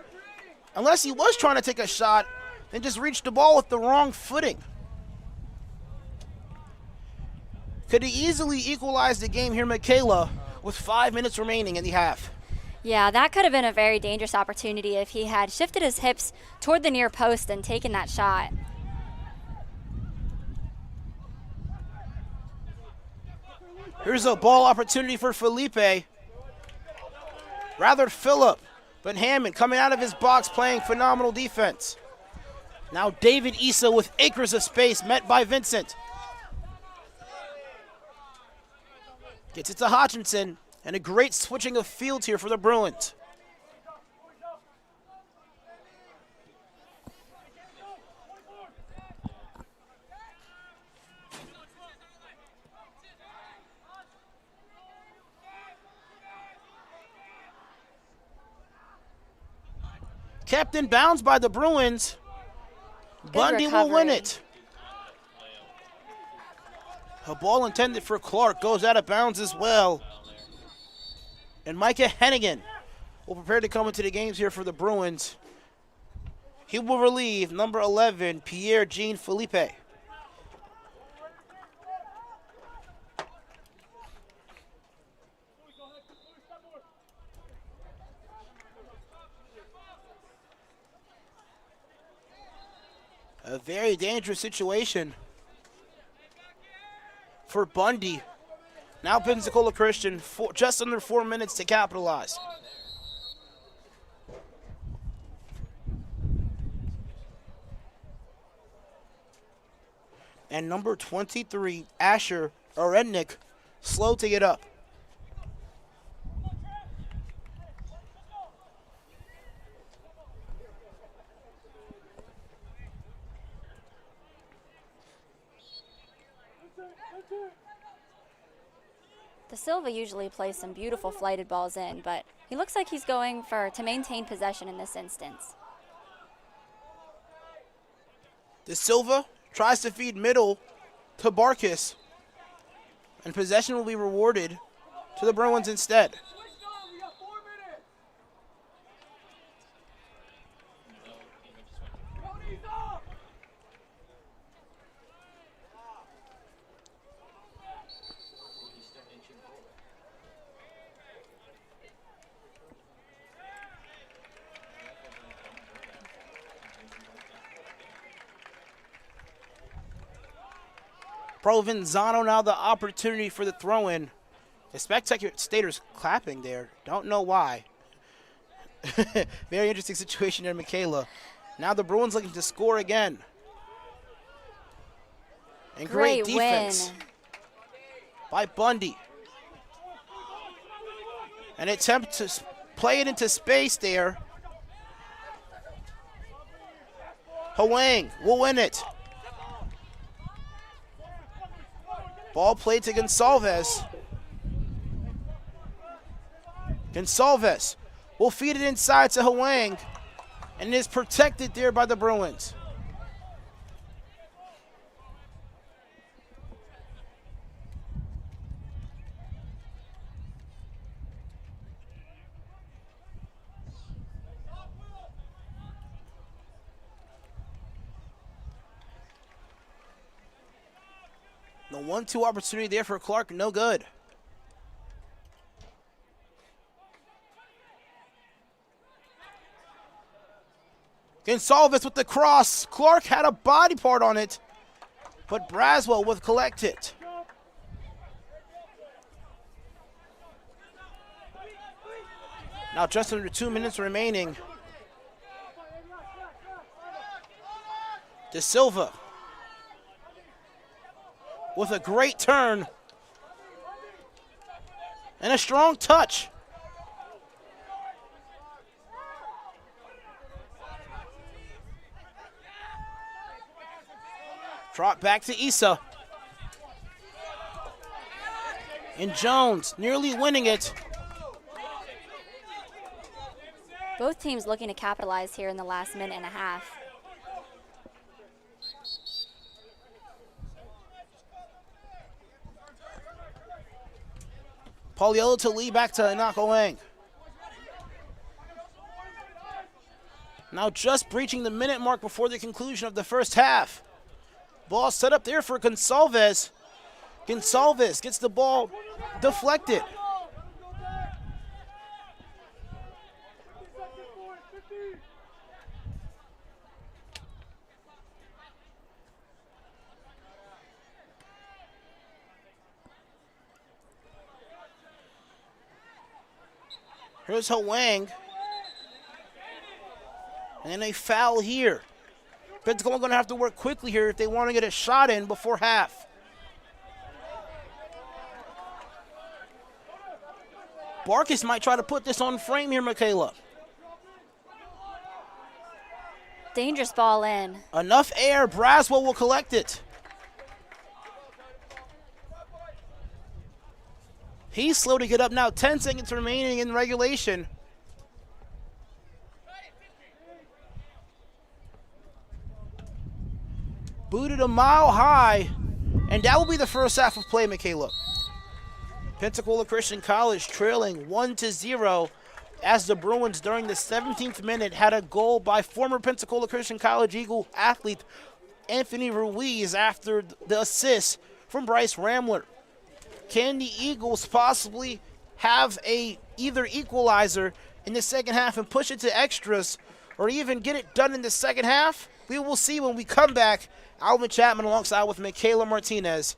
Unless he was trying to take a shot, then just reached the ball with the wrong footing. Could he easily equalize the game here, Michaela, with 5 minutes remaining in the half? Yeah, that could have been a very dangerous opportunity if he had shifted his hips toward the near post and taken that shot. Here's a ball opportunity for Felipe. Rather Phillip, but Hammond coming out of his box playing phenomenal defense. Now David Issa with acres of space met by Vincent. Gets it to Hutchinson, and a great switching of fields here for the Bruins. Kept in bounds by the Bruins. Bundy will win it. A ball intended for Clark goes out of bounds as well. And Micah Hennigan will prepare to come into the games here for the Bruins. He will relieve number 11, Pierre-Jean Felipe. A very dangerous situation for Bundy. Now Pensacola Christian, just under 4 minutes to capitalize. And number 23, Asher Orednik, slow to get up. De Silva usually plays some beautiful flighted balls in, but he looks like he's going to maintain possession in this instance. De Silva tries to feed middle to Barkis, and possession will be rewarded to the Bruins instead. Provenzano now the opportunity for the throw-in. The spectators clapping there. Don't know why. Very interesting situation there, Michaela. Now the Bruins looking to score again. And great defense by Bundy. An attempt to play it into space there. Hwang will win it. Ball played to Gonsalves. Gonsalves will feed it inside to Hwang, and is protected there by the Bruins. The 1-2 opportunity there for Clark, no good. Gonsalves with the cross. Clark had a body part on it, but Braswell would collect it. Now just under 2 minutes remaining. De Silva with a great turn and a strong touch. Trot back to Issa. And Jones nearly winning it. Both teams looking to capitalize here in the last minute and a half. Pauliello to Lee, back to Inako Wang. Now just breaching the minute mark before the conclusion of the first half. Ball set up there for Gonsalves. Gonsalves gets the ball deflected. Here's Hwang. And then a foul here. Pensacola going to have to work quickly here if they want to get a shot in before half. Barkis might try to put this on frame here, Michaela. Dangerous ball in. Enough air. Braswell will collect it. He's slow to get up now. 10 seconds remaining in regulation. Booted a mile high. And that will be the first half of play, Michaela. Pensacola Christian College trailing 1-0 as the Bruins during the 17th minute had a goal by former Pensacola Christian College Eagle athlete Anthony Ruiz after the assist from Bryce Ramler. Can the Eagles possibly have a either equalizer in the second half and push it to extras, or even get it done in the second half? We will see when we come back. Alvin Chapman alongside with Michaela Martinez.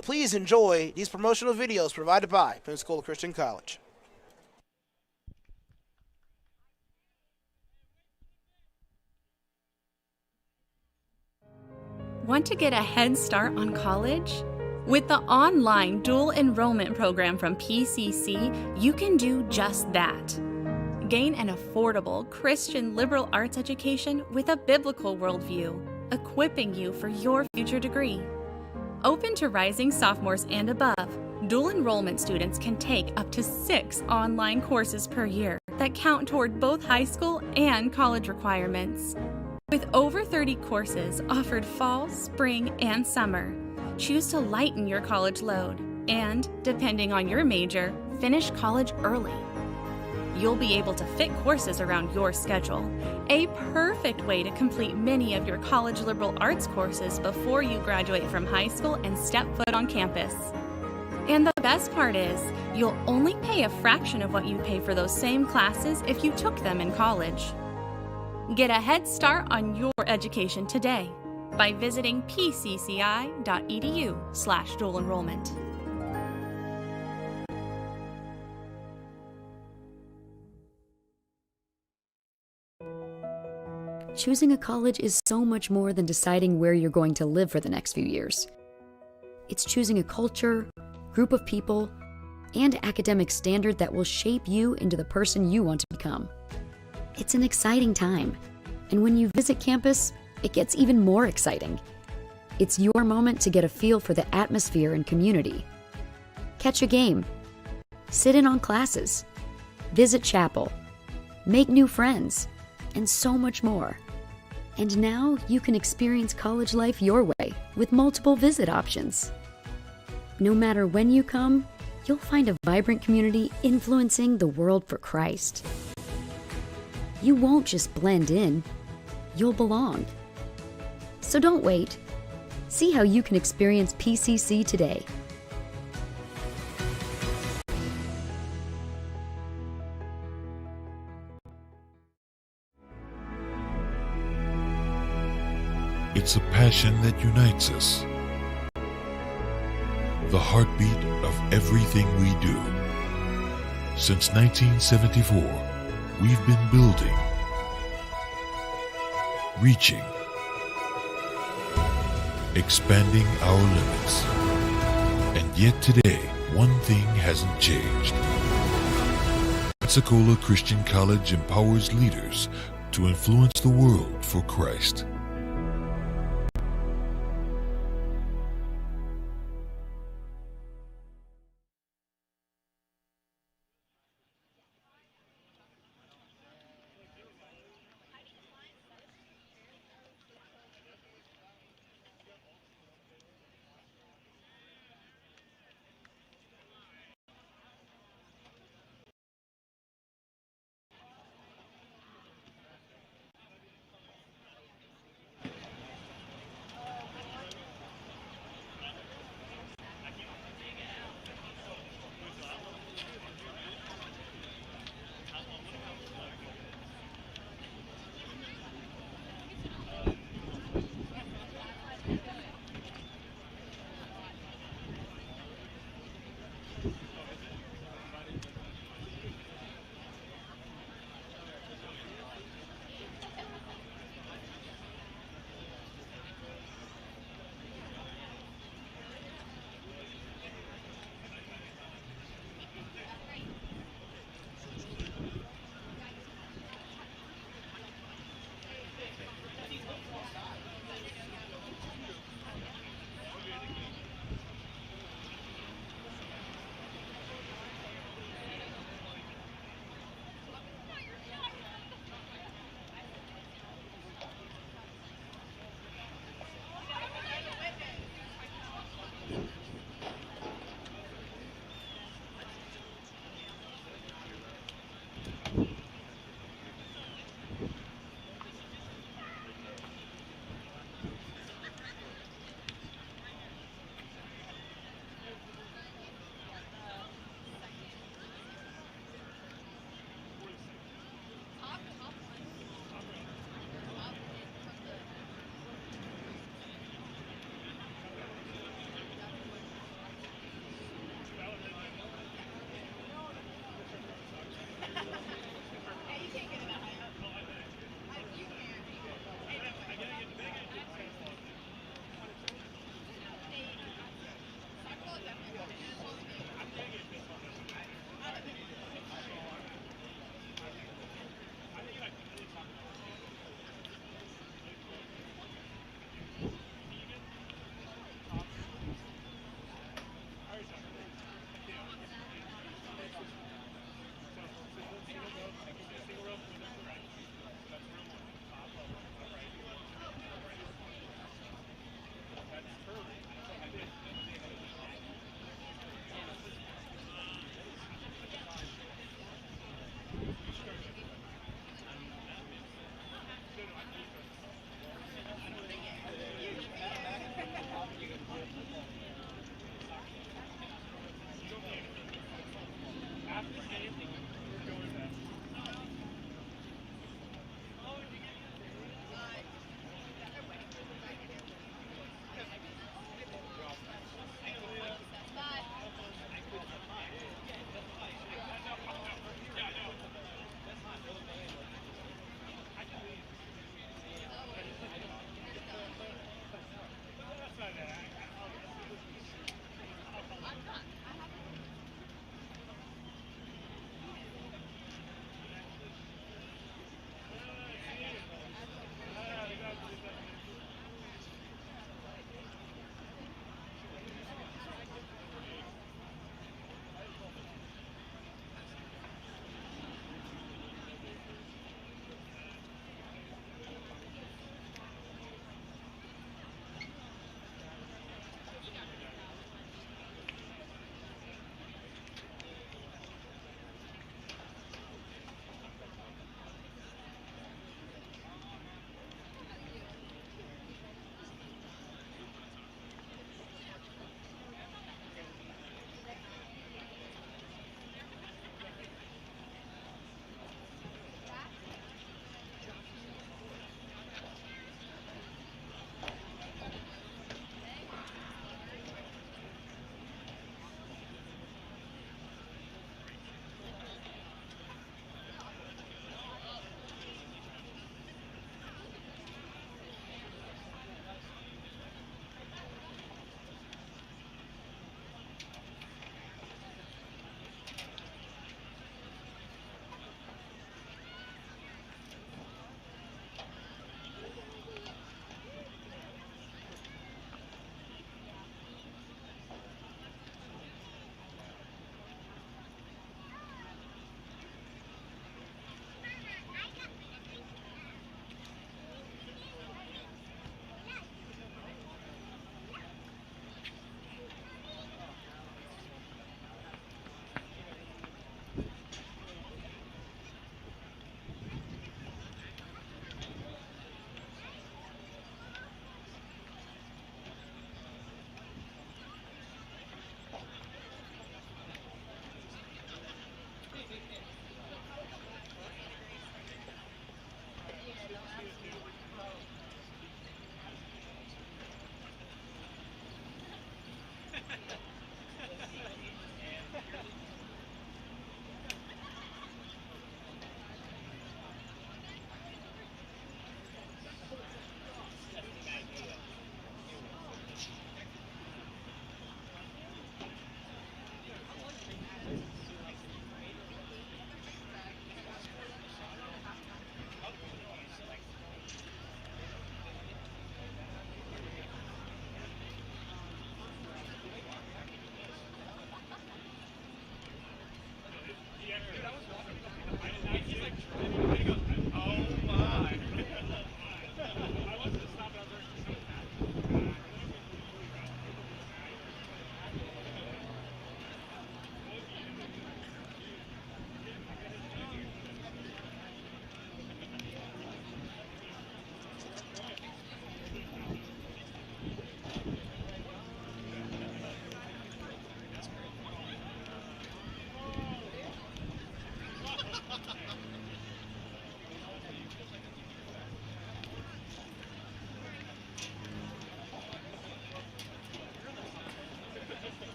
Please enjoy these promotional videos provided by Pensacola Christian College. Want to get a head start on college? With the online dual enrollment program from PCC, you can do just that. Gain an affordable Christian liberal arts education with a biblical worldview, equipping you for your future degree. Open to rising sophomores and above, dual enrollment students can take up to 6 online courses per year that count toward both high school and college requirements. With over 30 courses offered fall, spring, and summer, choose to lighten your college load and, depending on your major, finish college early. You'll be able to fit courses around your schedule, a perfect way to complete many of your college liberal arts courses before you graduate from high school and step foot on campus. And the best part is, you'll only pay a fraction of what you pay for those same classes if you took them in college. Get a head start on your education today by visiting pcci.edu/dual enrollment. Choosing a college is so much more than deciding where you're going to live for the next few years. It's choosing a culture, group of people, and academic standard that will shape you into the person you want to become. It's an exciting time, and when you visit campus, it gets even more exciting. It's your moment to get a feel for the atmosphere and community. Catch a game, sit in on classes, visit chapel, make new friends, and so much more. And now you can experience college life your way with multiple visit options. No matter when you come, you'll find a vibrant community influencing the world for Christ. You won't just blend in, you'll belong. So don't wait. See how you can experience PCC today. It's a passion that unites us. The heartbeat of everything we do. Since 1974, we've been building, reaching, expanding our limits. And yet today, one thing hasn't changed. Pensacola Christian College empowers leaders to influence the world for Christ.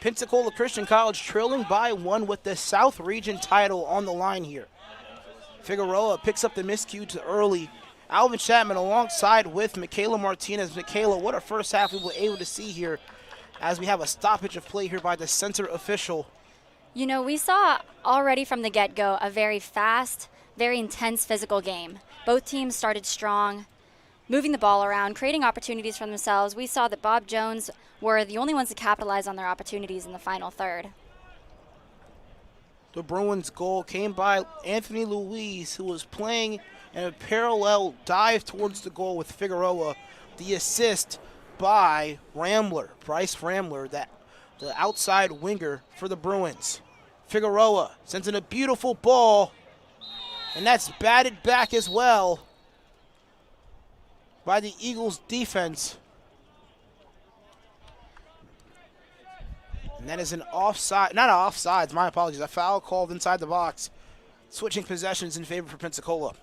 Pensacola Christian College trailing by 1 with the South Region title on the line here. Figueroa picks up the miscue too early. Alvin Chapman alongside with Michaela Martinez. Michaela, what a first half we were able to see here as we have a stoppage of play here by the center official. You know, we saw already from the get-go a very fast, very intense physical game. Both teams started strong, moving the ball around, creating opportunities for themselves. We saw that Bob Jones were the only ones to capitalize on their opportunities in the final third. The Bruins goal came by Anthony Luis, who was playing in a parallel dive towards the goal with Figueroa. The assist by Rambler, Bryce Rambler, the outside winger for the Bruins. Figueroa sends in a beautiful ball, and that's batted back as well by the Eagles defense. And that is an offside, not an offsides, my apologies, a foul called inside the box. Switching possessions in favor for Pensacola.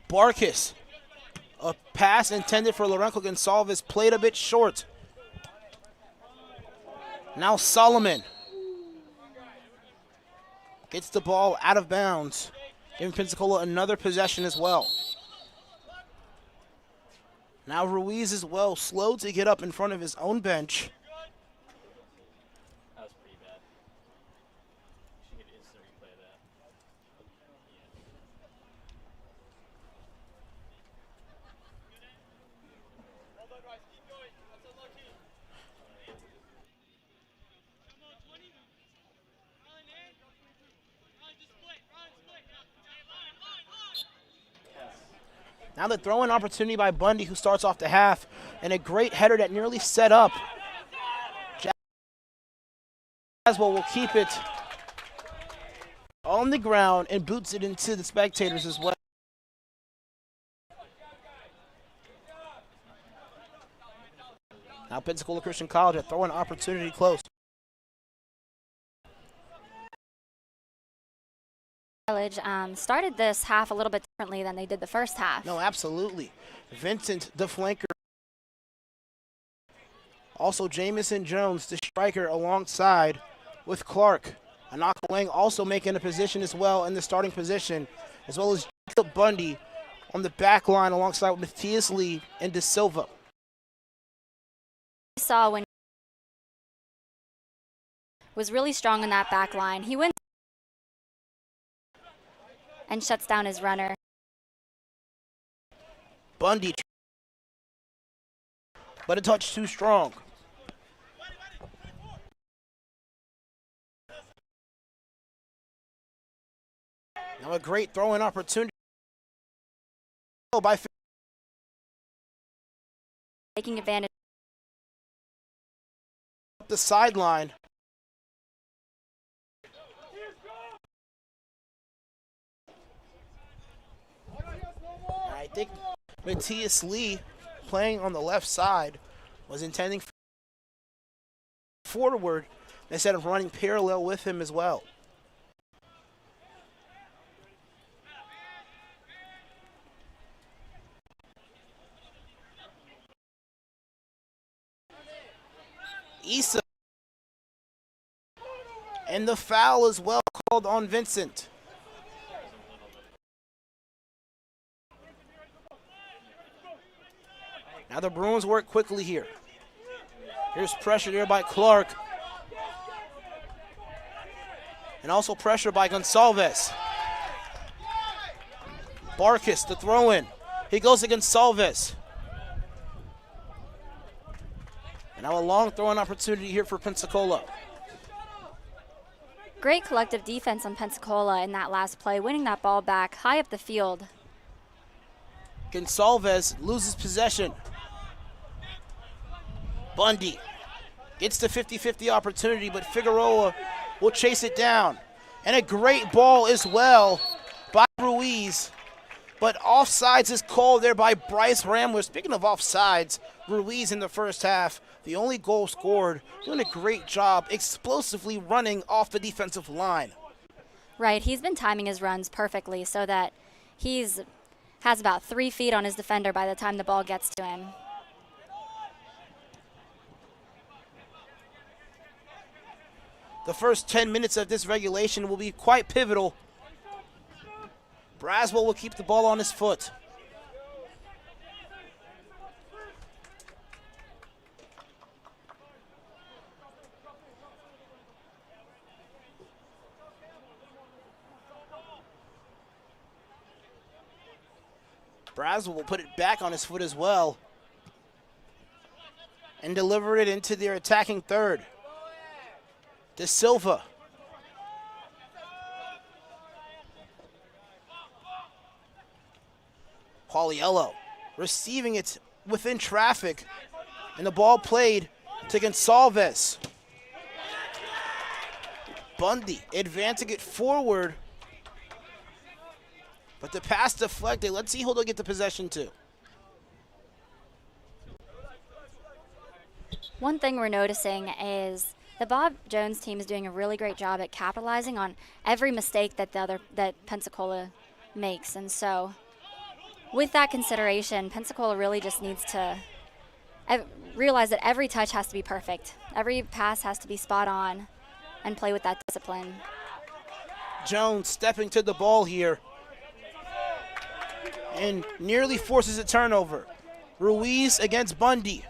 Barkis, a pass intended for Lorenzo Gonsalves, played a bit short. Now Solomon gets the ball out of bounds, giving Pensacola another possession as well. Now Ruiz as well, slow to get up in front of his own bench. That was pretty bad. She could instant replay that. Now the throw-in opportunity by Bundy, who starts off the half, and a great header that nearly set up. Jaswell will keep it on the ground and boots it into the spectators as well. Now Pensacola Christian College a throw-in opportunity close. College started this half a little bit differently than they did the first half. No, absolutely. Vincent, the flanker. Also Jamison Jones, the striker, alongside with Clark. Anaka Lang also making a position as well in the starting position, as well as Jacob Bundy on the back line alongside with Matthias Lee and De Silva. We saw when was really strong in that back line. He wins and shuts down his runner. Bundy, but a touch too strong. Now a great throw-in opportunity by Taking advantage. the sideline. I think Matthias Lee, playing on the left side, was intending forward instead of running parallel with him as well. Issa, and the foul is well called on Vincent. Now the Bruins work quickly here. Here's pressure there by Clark. And also pressure by Gonsalves. Barkis, the throw-in. He goes to Gonsalves. And now a long throw-in opportunity here for Pensacola. Great collective defense on Pensacola in that last play, winning that ball back high up the field. Gonsalves loses possession. Bundy gets the 50-50 opportunity, but Figueroa will chase it down. And a great ball as well by Ruiz. But offsides is called there by Bryce Rambler. Speaking of offsides, Ruiz in the first half, the only goal scored, doing a great job explosively running off the defensive line. Right, he's been timing his runs perfectly so that has about 3 feet on his defender by the time the ball gets to him. The first 10 minutes of this regulation will be quite pivotal. Braswell will keep the ball on his foot. Braswell will put it back on his foot as well and deliver it into their attacking third. De Silva. Pauliello receiving it within traffic, and the ball played to Gonsalves. Bundy advancing it forward, but the pass deflected. Let's see who they'll get the possession to. One thing we're noticing is the Bob Jones team is doing a really great job at capitalizing on every mistake that Pensacola makes. And so with that consideration, Pensacola really just needs to realize that every touch has to be perfect. Every pass has to be spot on and play with that discipline. Jones stepping to the ball here and nearly forces a turnover. Ruiz against Bundy.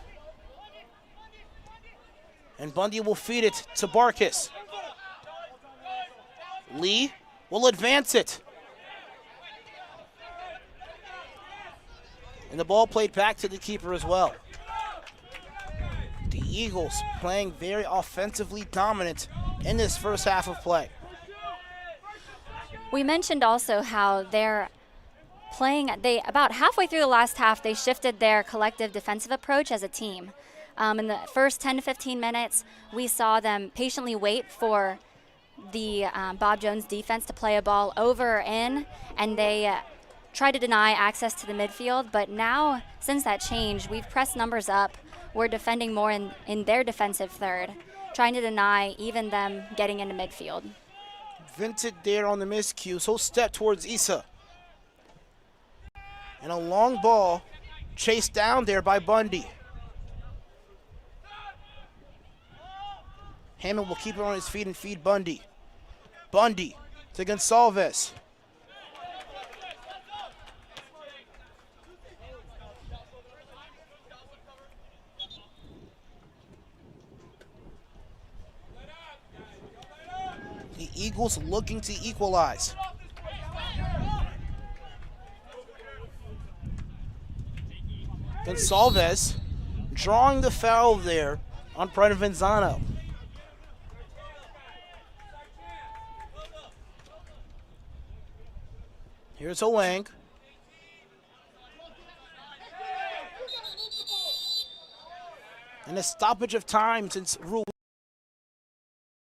And Bundy will feed it to Barkis. Lee will advance it. And the ball played back to the keeper as well. The Eagles playing very offensively dominant in this first half of play. We mentioned also how they're playing, about halfway through the last half, they shifted their collective defensive approach as a team. In the first 10 to 15 minutes, we saw them patiently wait for the Bob Jones defense to play a ball over in, and they tried to deny access to the midfield. But now, since that change, we've pressed numbers up. We're defending more in their defensive third, trying to deny even them getting into midfield. Vincent there on the miscue, so step towards Issa. And a long ball chased down there by Bundy. Hammond will keep it on his feet and feed Bundy. Bundy to Gonsalves. The Eagles looking to equalize. Gonsalves drawing the foul there on Provenzano. Here's Hoang. And a stoppage of time since Ruiz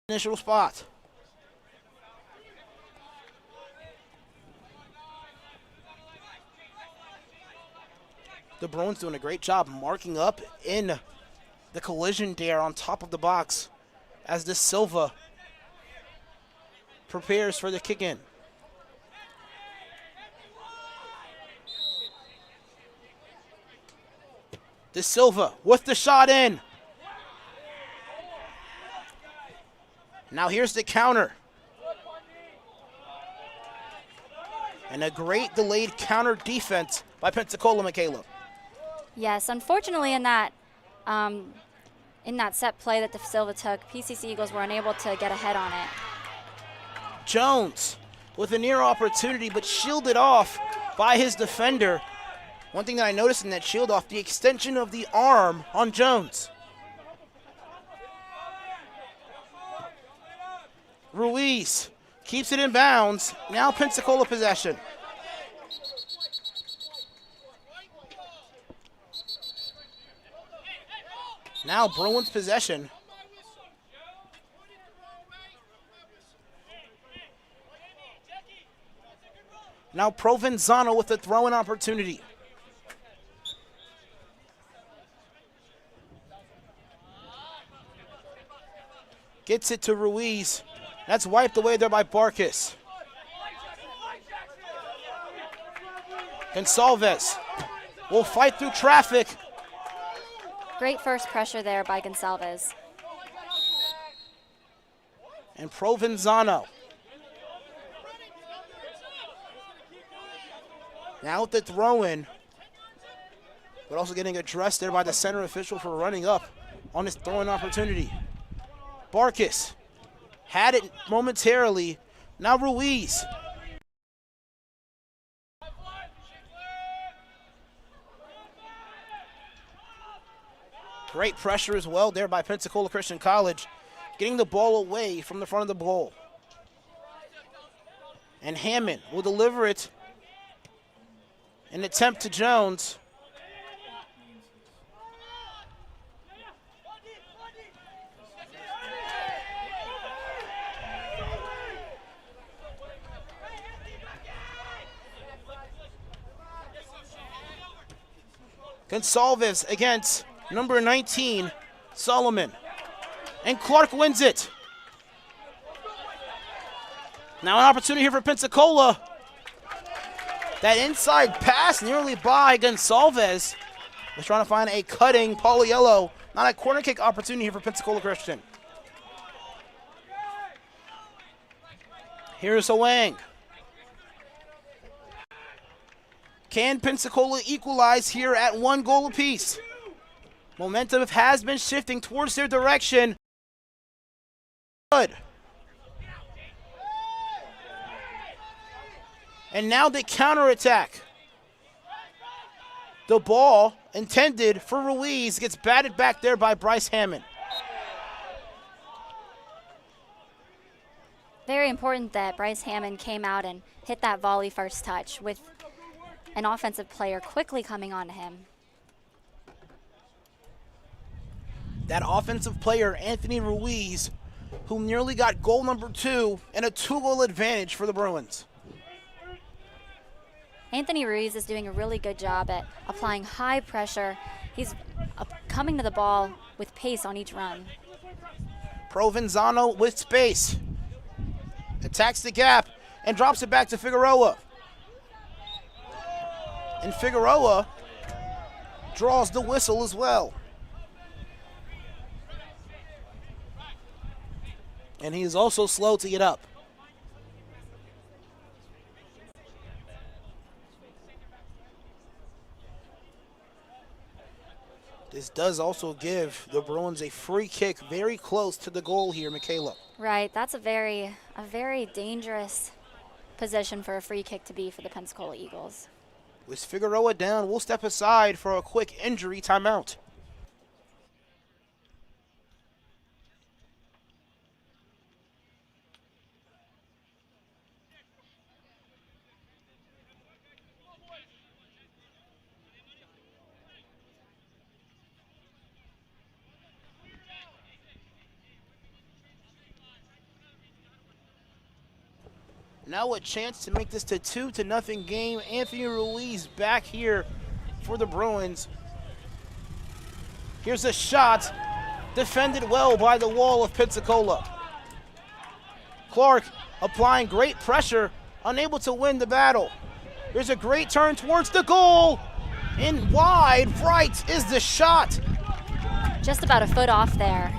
initial spot. The Bruins doing a great job marking up in the collision there on top of the box as De Silva prepares for the kick-in. De Silva with the shot in. Now here's the counter. And a great delayed counter defense by Pensacola, Michaela. Yes, unfortunately in that set play that De Silva took, PCC Eagles were unable to get ahead on it. Jones with a near opportunity, but shielded off by his defender. One thing that I noticed in that shield off, the extension of the arm on Jones. Ruiz keeps it in bounds. Now Pensacola possession. Now Bruins possession. Now Provenzano with the throw-in opportunity. Gets it to Ruiz. That's wiped away there by Barkis. Gonsalves will fight through traffic. Great first pressure there by Gonsalves. And Provenzano. Now with the throw-in, but also getting addressed there by the center official for running up on his throwing opportunity. Barkas had it momentarily. Now Ruiz. Great pressure as well there by Pensacola Christian College, getting the ball away from the front of the goal. And Hammond will deliver it. An attempt to Jones. Gonsalves against number 19, Solomon. And Clark wins it. Now an opportunity here for Pensacola. That inside pass nearly by Gonsalves. Was trying to find a cutting Pauliello. Not a corner kick opportunity here for Pensacola Christian. Here's Hwang. Can Pensacola equalize here at 1 goal apiece? Momentum has been shifting towards their direction. Good. And now the counterattack. The ball intended for Ruiz gets batted back there by Bryce Hammond. Very important that Bryce Hammond came out and hit that volley first touch with an offensive player quickly coming onto him. That offensive player, Anthony Ruiz, who nearly got goal number 2 and a 2-goal advantage for the Bruins. Anthony Ruiz is doing a really good job at applying high pressure. He's coming to the ball with pace on each run. Provenzano with space. Attacks the gap and drops it back to Figueroa. And Figueroa draws the whistle as well. And he is also slow to get up. This does also give the Bruins a free kick very close to the goal here, Michaela. Right, that's a very dangerous position for a free kick to be for the Pensacola Eagles. With Figueroa down, we'll step aside for a quick injury timeout. Now a chance to make this to 2-0 game. Anthony Ruiz back here for the Bruins. Here's a shot, defended well by the wall of Pensacola. Clark applying great pressure, unable to win the battle. Here's a great turn towards the goal. In wide right is the shot. Just about a foot off there.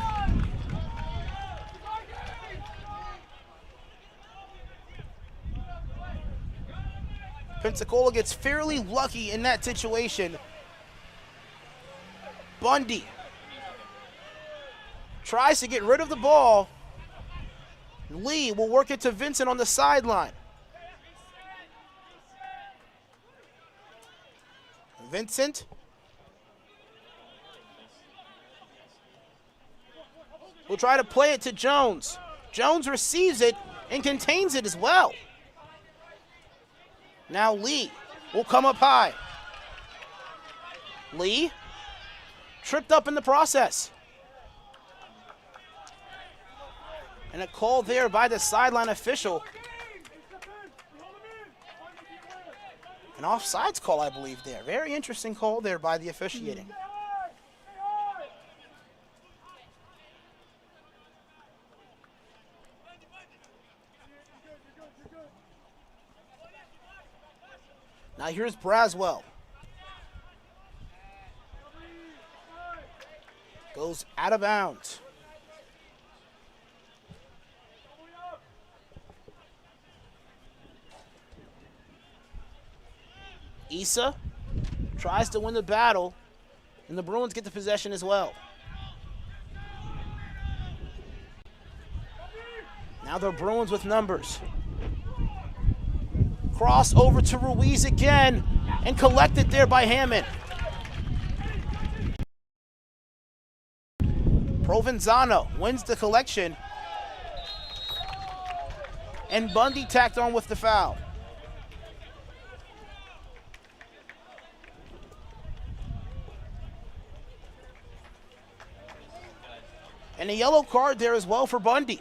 Pensacola gets fairly lucky in that situation. Bundy tries to get rid of the ball. Lee will work it to Vincent on the sideline. Vincent will try to play it to Jones. Jones receives it and contains it as well. Now Lee will come up high. Lee tripped up in the process. And a call there by the sideline official. An offsides call, I believe, there. Very interesting call there by the officiating. Now here's Braswell. Goes out of bounds. Issa tries to win the battle, and the Bruins get the possession as well. Now the Bruins with numbers. Cross over to Ruiz again, and collected there by Hammond. Provenzano wins the collection, and Bundy tacked on with the foul. And a yellow card there as well for Bundy.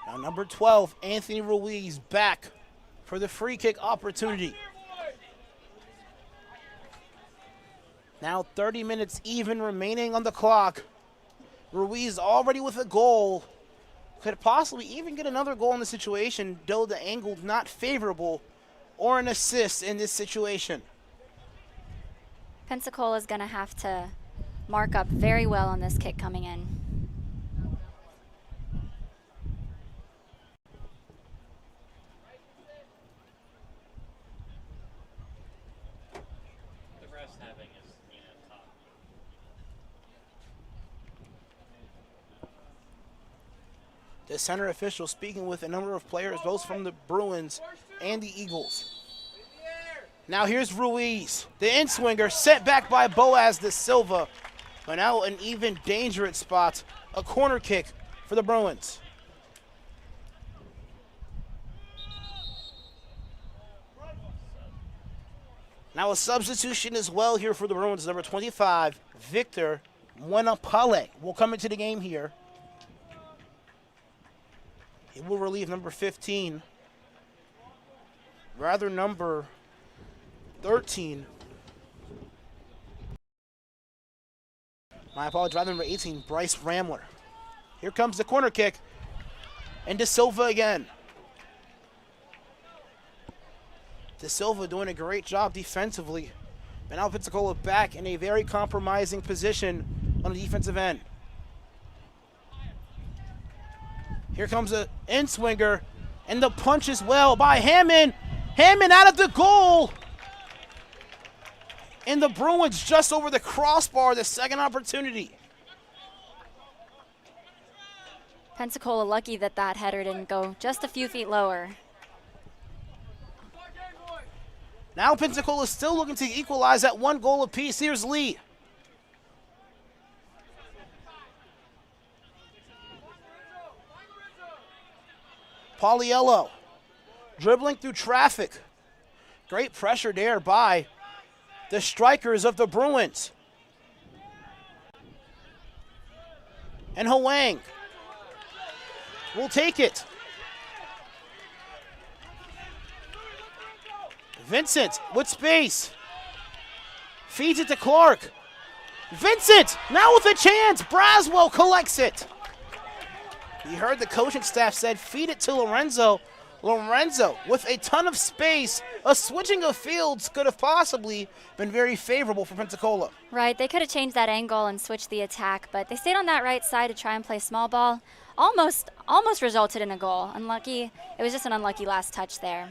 Now number 12, Anthony Ruiz, back for the free kick opportunity. Now 30 minutes even remaining on the clock. Ruiz already with a goal. Could possibly even get another goal in the situation, though the angle not favorable, or an assist in this situation. Pensacola is going to have to mark up very well on this kick coming in. The rest having is, top. The center official speaking with a number of players, both from the Bruins and the Eagles. Now here's Ruiz, the in-swinger, sent back by Boaz de Silva. But now an even dangerous spot, a corner kick for the Bruins. Now a substitution as well here for the Bruins. Number 25, Victor Muenapale will come into the game here. He will relieve number 15. Rather number 13. My apologies, rather number 18, Bryce Ramler. Here comes the corner kick. And De Silva again. De Silva doing a great job defensively. And now Pensacola back in a very compromising position on the defensive end. Here comes an in-swinger, and the punch as well by Hammond. Hammond out of the goal. And the Bruins just over the crossbar, the second opportunity. Pensacola lucky that that header didn't go just a few feet lower. Now Pensacola still looking to equalize at 1 goal apiece. Here's Lee. Pauliello dribbling through traffic. Great pressure there by the strikers of the Bruins. And Hwang will take it. Vincent with space. Feeds it to Clark. Vincent now with a chance. Braswell collects it. You heard the coaching staff said, feed it to Lorenzo. Lorenzo with a ton of space. A switching of fields could have possibly been very favorable for Pensacola. Right, they could have changed that angle and switched the attack, but they stayed on that right side to try and play small ball. Almost resulted in a goal. Unlucky. It was just an unlucky last touch there.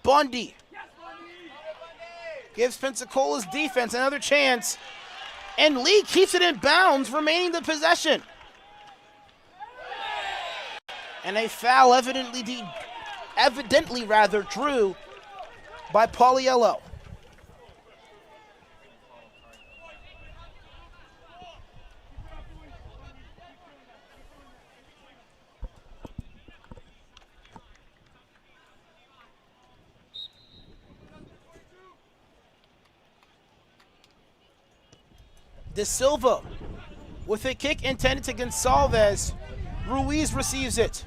Bundy gives Pensacola's defense another chance. And Lee keeps it in bounds, remaining the possession. And a foul evidently drew by Pauliello. De Silva with a kick intended to Gonçalves. Ruiz receives it.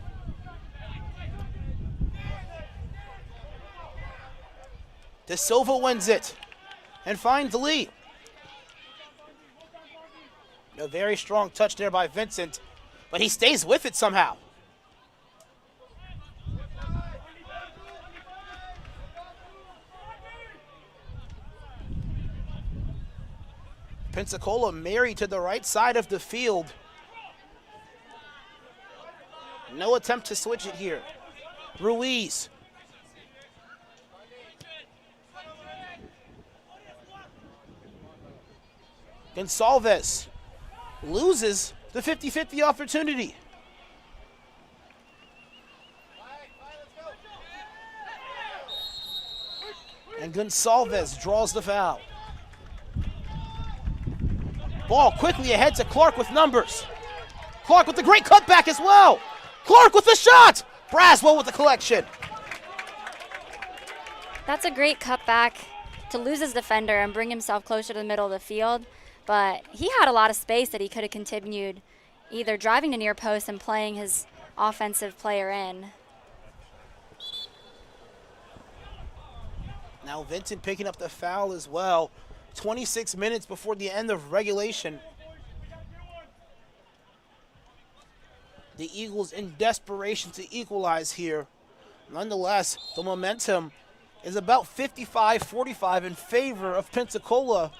De Silva wins it and finds Lee. A very strong touch there by Vincent. but he stays with it somehow. Pensacola married to the right side of the field. No attempt to switch it here. Ruiz. Gonsalves loses the 50-50 opportunity. And Gonsalves draws the foul. Ball quickly ahead to Clark with numbers. Clark with the great cutback as well. Clark with the shot. Braswell with the collection. That's a great cutback to lose his defender and bring himself closer to the middle of the field. But he had a lot of space that he could have continued either driving to near post and playing his offensive player in. Now Vincent picking up the foul as well. 26 minutes before the end of regulation. The Eagles in desperation to equalize here. Nonetheless, the momentum is about 55-45 in favor of Pensacola.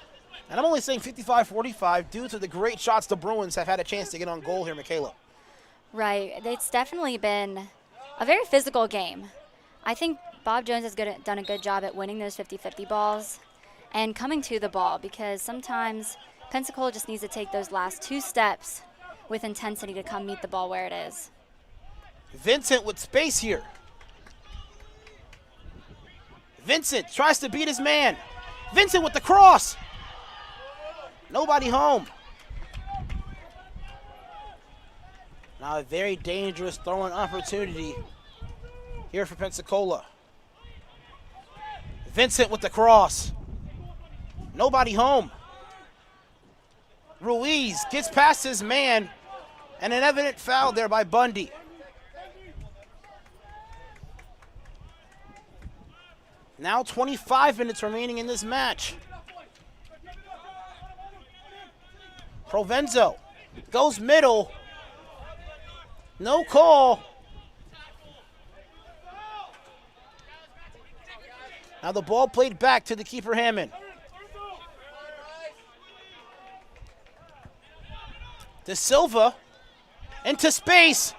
And I'm only saying 55-45 due to the great shots the Bruins have had a chance to get on goal here, Michaela. Right. It's definitely been a very physical game. I think Bob Jones has done a good job at winning those 50-50 balls and coming to the ball, because sometimes Pensacola just needs to take those last 2 steps with intensity to come meet the ball where it is. Vincent with space here. Vincent tries to beat his man. Vincent with the cross. Nobody home. Now a very dangerous throwing opportunity here for Pensacola. Vincent with the cross. Nobody home. Ruiz gets past his man, and an evident foul there by Bundy. Now 25 minutes remaining in this match. Provenzo goes middle. No call. Now the ball played back to the keeper, Hammond. De Silva into space.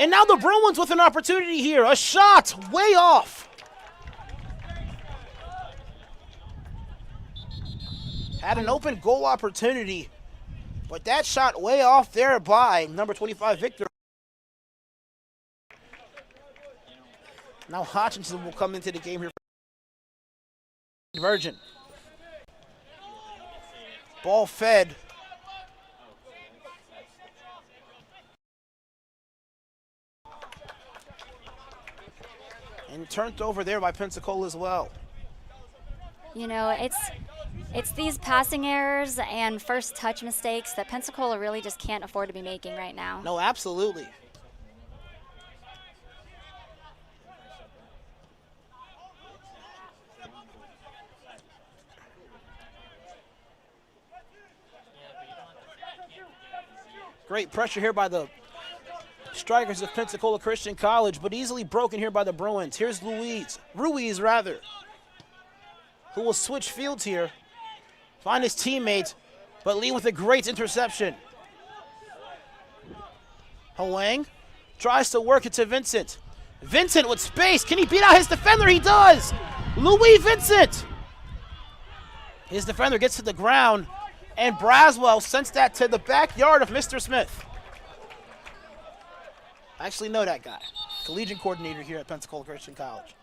And now the Bruins with an opportunity here. A shot way off. Had an open goal opportunity, but that shot way off there by number 25, Victor. Now Hutchinson will come into the game here. Virgin. Ball fed. And turned over there by Pensacola as well. You know, it's these passing errors and first touch mistakes that Pensacola really just can't afford to be making right now. No, absolutely. Great pressure here by the strikers of Pensacola Christian College, but easily broken here by the Bruins. Here's Ruiz, who will switch fields here, find his teammate, but lead with a great interception. Huang tries to work it to Vincent. Vincent with space. Can he beat out his defender? He does. Louis Vincent. His defender gets to the ground, and Braswell sends that to the backyard of Mr. Smith. I actually know that guy. Collegiate coordinator here at Pensacola Christian College.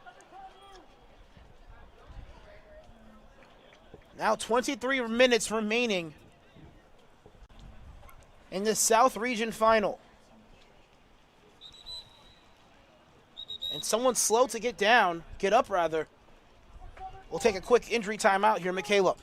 Now 23 minutes remaining in the South Region Final. And someone slow to get up rather. We'll take a quick injury timeout here, Michaela.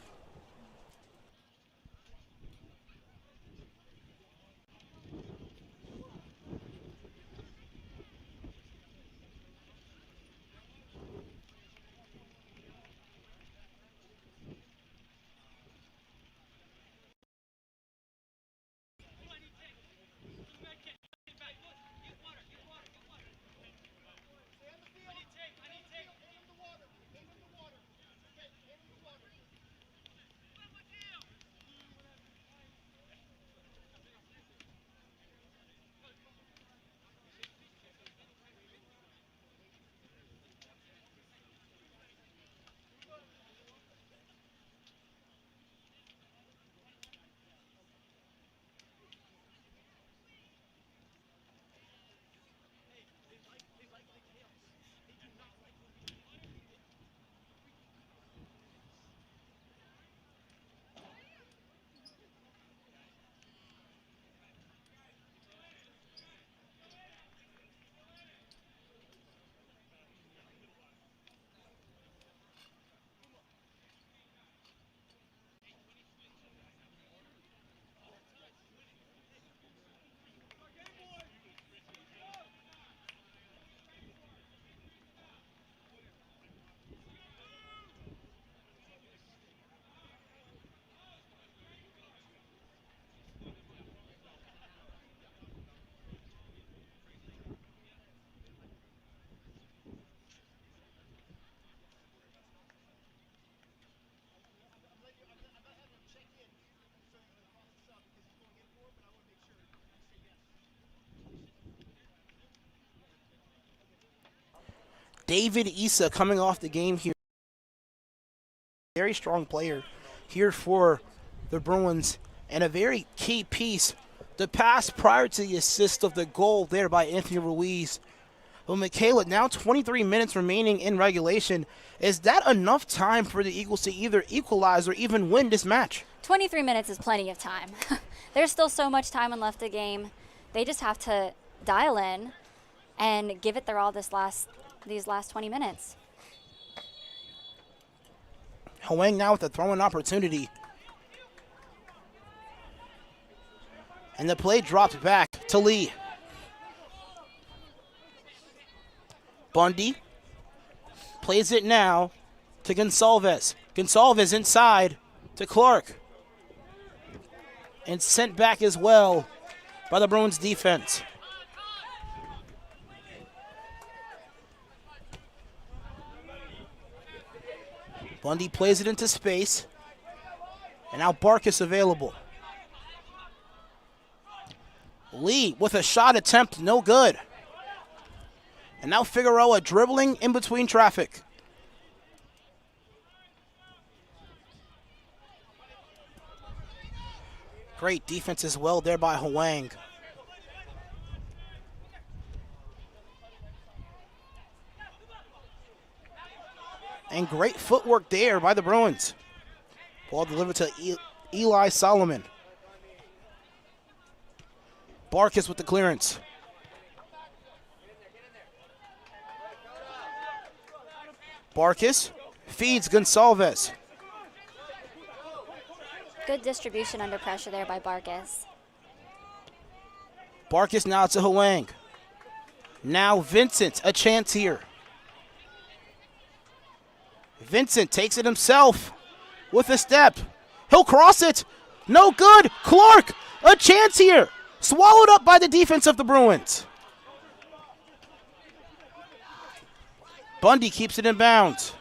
David Issa coming off the game here. Very strong player here for the Bruins, and a very key piece. The pass prior to the assist of the goal there by Anthony Ruiz. Well, Michaela, now 23 minutes remaining in regulation. Is that enough time for the Eagles to either equalize or even win this match? 23 minutes is plenty of time. There's still so much time left in the game. They just have to dial in and give it their all these last 20 minutes. Hwang now with a throwing opportunity. And the play drops back to Lee. Bundy plays it now to Gonsalves. Gonsalves inside to Clark. And sent back as well by the Bruins defense. Bundy plays it into space. And now Barkas available. Lee with a shot attempt, no good. And now Figueroa dribbling in between traffic. Great defense as well there by Hwang. And great footwork there by the Bruins. Ball delivered to Eli Solomon. Barkas with the clearance. Barkas feeds Gonsalves. Good distribution under pressure there by Barkas. Barkas now to Hwang. Now Vincent, a chance here. Vincent takes it himself with a step. He'll cross it. No good. Clark, a chance here. Swallowed up by the defense of the Bruins. Bundy keeps it in bounds.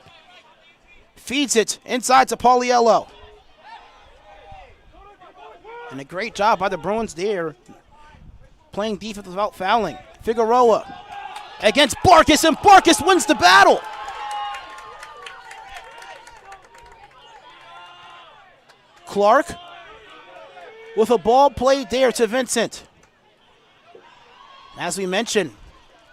Feeds it inside to Pauliello. And a great job by the Bruins there, playing defense without fouling. Figueroa against Barkas, and Barkas wins the battle. Clark with a ball played there to Vincent. As we mentioned,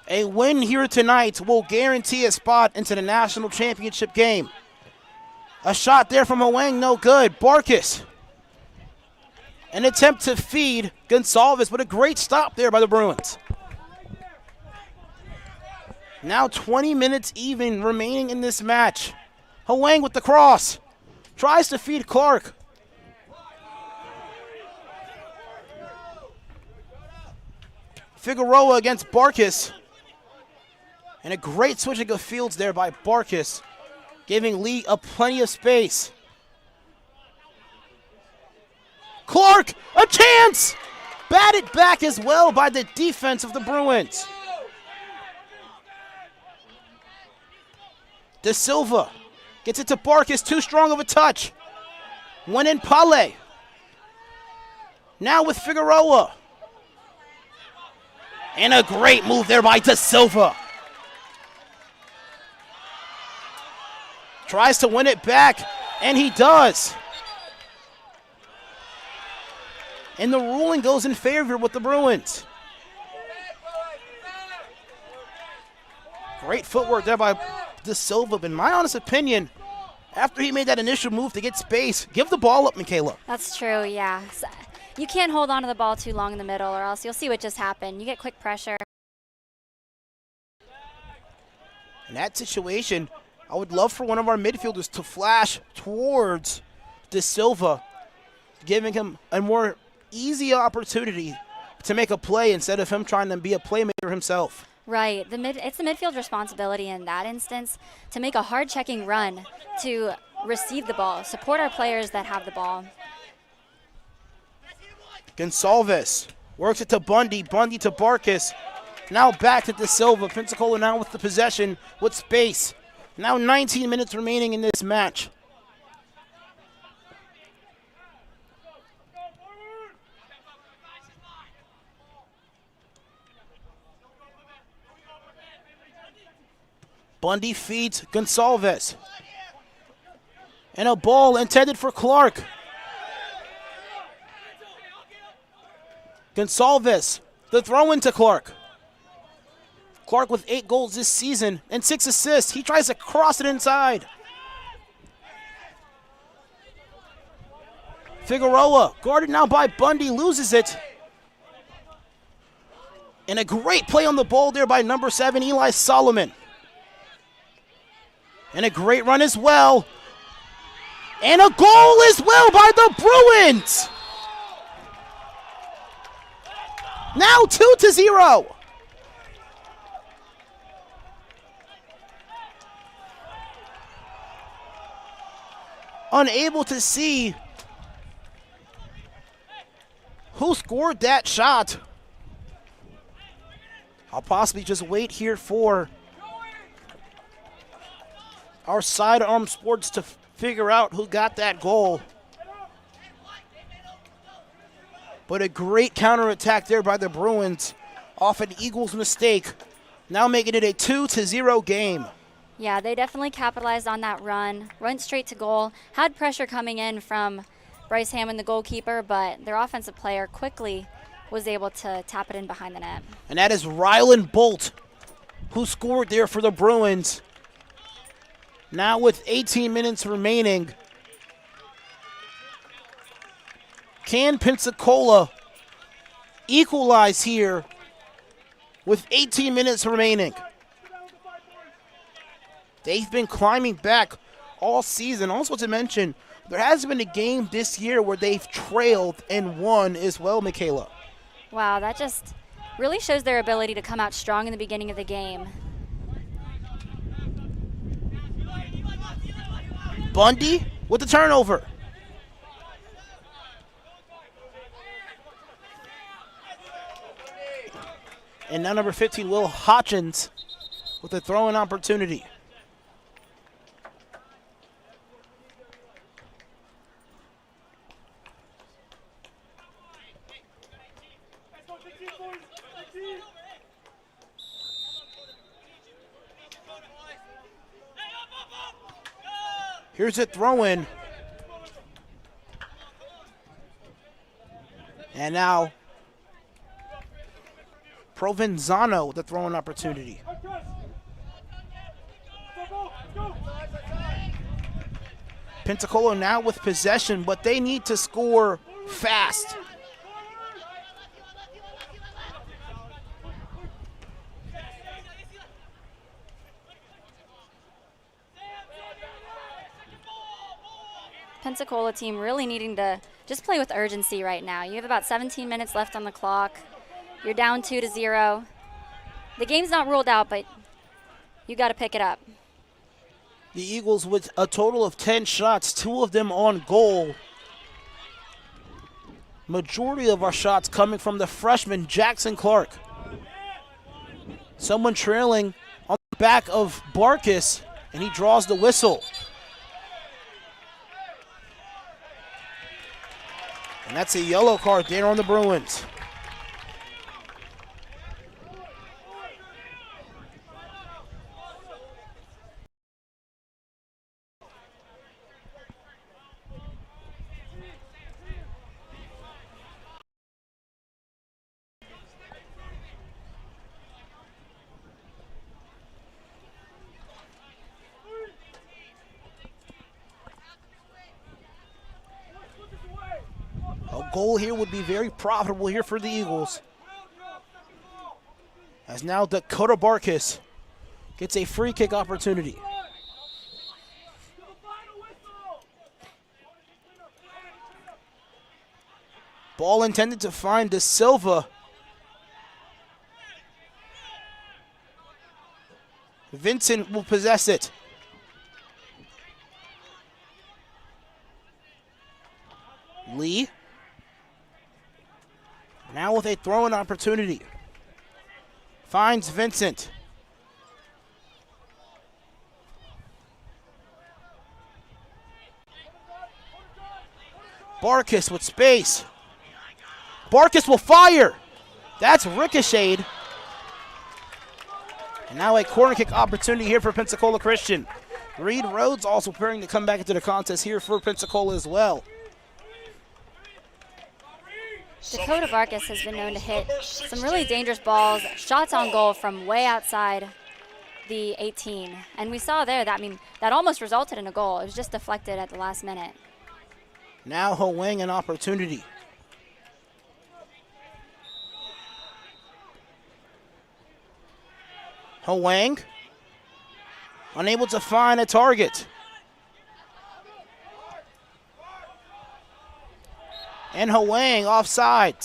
a win here tonight will guarantee a spot into the national championship game. A shot there from Hwang, no good. Barkas. An attempt to feed Gonsalves, but a great stop there by the Bruins. Now 20 minutes even remaining in this match. Hwang with the cross. Tries to feed Clark. Figueroa against Barkas. And a great switching of fields there by Barkas, giving Lee plenty of space. Clark, a chance! Batted back as well by the defense of the Bruins. De Silva gets it to Barkas, too strong of a touch. Went in Pale. Now with Figueroa. And a great move there by De Silva. Tries to win it back, and he does. And the ruling goes in favor with the Bruins. Great footwork there by De Silva, but in my honest opinion, after he made that initial move to get space, give the ball up, Michaela. That's true, yeah. You can't hold on to the ball too long in the middle, or else you'll see what just happened. You get quick pressure. In that situation, I would love for one of our midfielders to flash towards De Silva, giving him a more easy opportunity to make a play instead of him trying to be a playmaker himself. Right. It's the midfield's responsibility in that instance to make a hard checking run to receive the ball, support our players that have the ball. Gonsalves works it to Bundy, Bundy to Barkas. Now back to De Silva. Pensacola now with the possession with space. Now 19 minutes remaining in this match. Bundy feeds Gonsalves. And a ball intended for Clark. Gonsalves, the throw into Clark. Clark with 8 goals this season and 6 assists. He tries to cross it inside. Figueroa, guarded now by Bundy, loses it. And a great play on the ball there by number 7, Eli Solomon. And a great run as well. And a goal as well by the Bruins. Now 2-0. Unable to see who scored that shot. I'll possibly just wait here for our sidearm sports to figure out who got that goal. But a great counterattack there by the Bruins off an Eagles mistake, now making it a 2-0 game. Yeah, they definitely capitalized on that run, went straight to goal, had pressure coming in from Bryce Hammond, the goalkeeper, but their offensive player quickly was able to tap it in behind the net. And that is Rylan Bolt, who scored there for the Bruins. Now with 18 minutes remaining, can Pensacola equalize here with 18 minutes remaining? They've been climbing back all season. Also to mention, there has been a game this year where they've trailed and won as well, Michaela. Wow, that just really shows their ability to come out strong in the beginning of the game. Bundy with the turnover. And now number 15, Will Hutchins, with a throw-in opportunity. Here's a throw-in. And now Provenzano, the throw-in opportunity. Pensacola now with possession, but they need to score fast. Pensacola team really needing to just play with urgency right now. You have about 17 minutes left on the clock. You're down 2-0. The game's not ruled out, but you got to pick it up. The Eagles with a total of 10 shots, 2 of them on goal. Majority of our shots coming from the freshman Jackson Clark. Someone trailing on the back of Barkis, and he draws the whistle. And that's a yellow card there on the Bruins. A goal here would be very profitable here for the Eagles. As now Dakota Barkis gets a free kick opportunity. Ball intended to find De Silva. Vincent will possess it. Lee. Now with a throw-in opportunity. Finds Vincent. Barkis with space. Barkis will fire. That's ricocheted. And now a corner kick opportunity here for Pensacola Christian. Reed Rhodes also preparing to come back into the contest here for Pensacola as well. Dakota Vargas has been known to hit some really dangerous balls, shots on goal from way outside the 18. And we saw there that, that almost resulted in a goal. It was just deflected at the last minute. Now Hwang an opportunity. Hwang unable to find a target. And Hwang offside.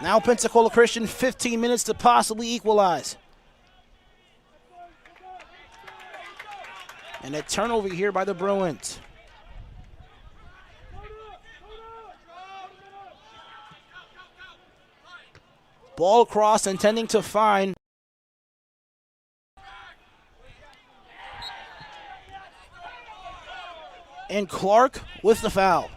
Now Pensacola Christian 15 minutes to possibly equalize. And a turnover here by the Bruins. Ball across, intending to find. And Clark with the foul.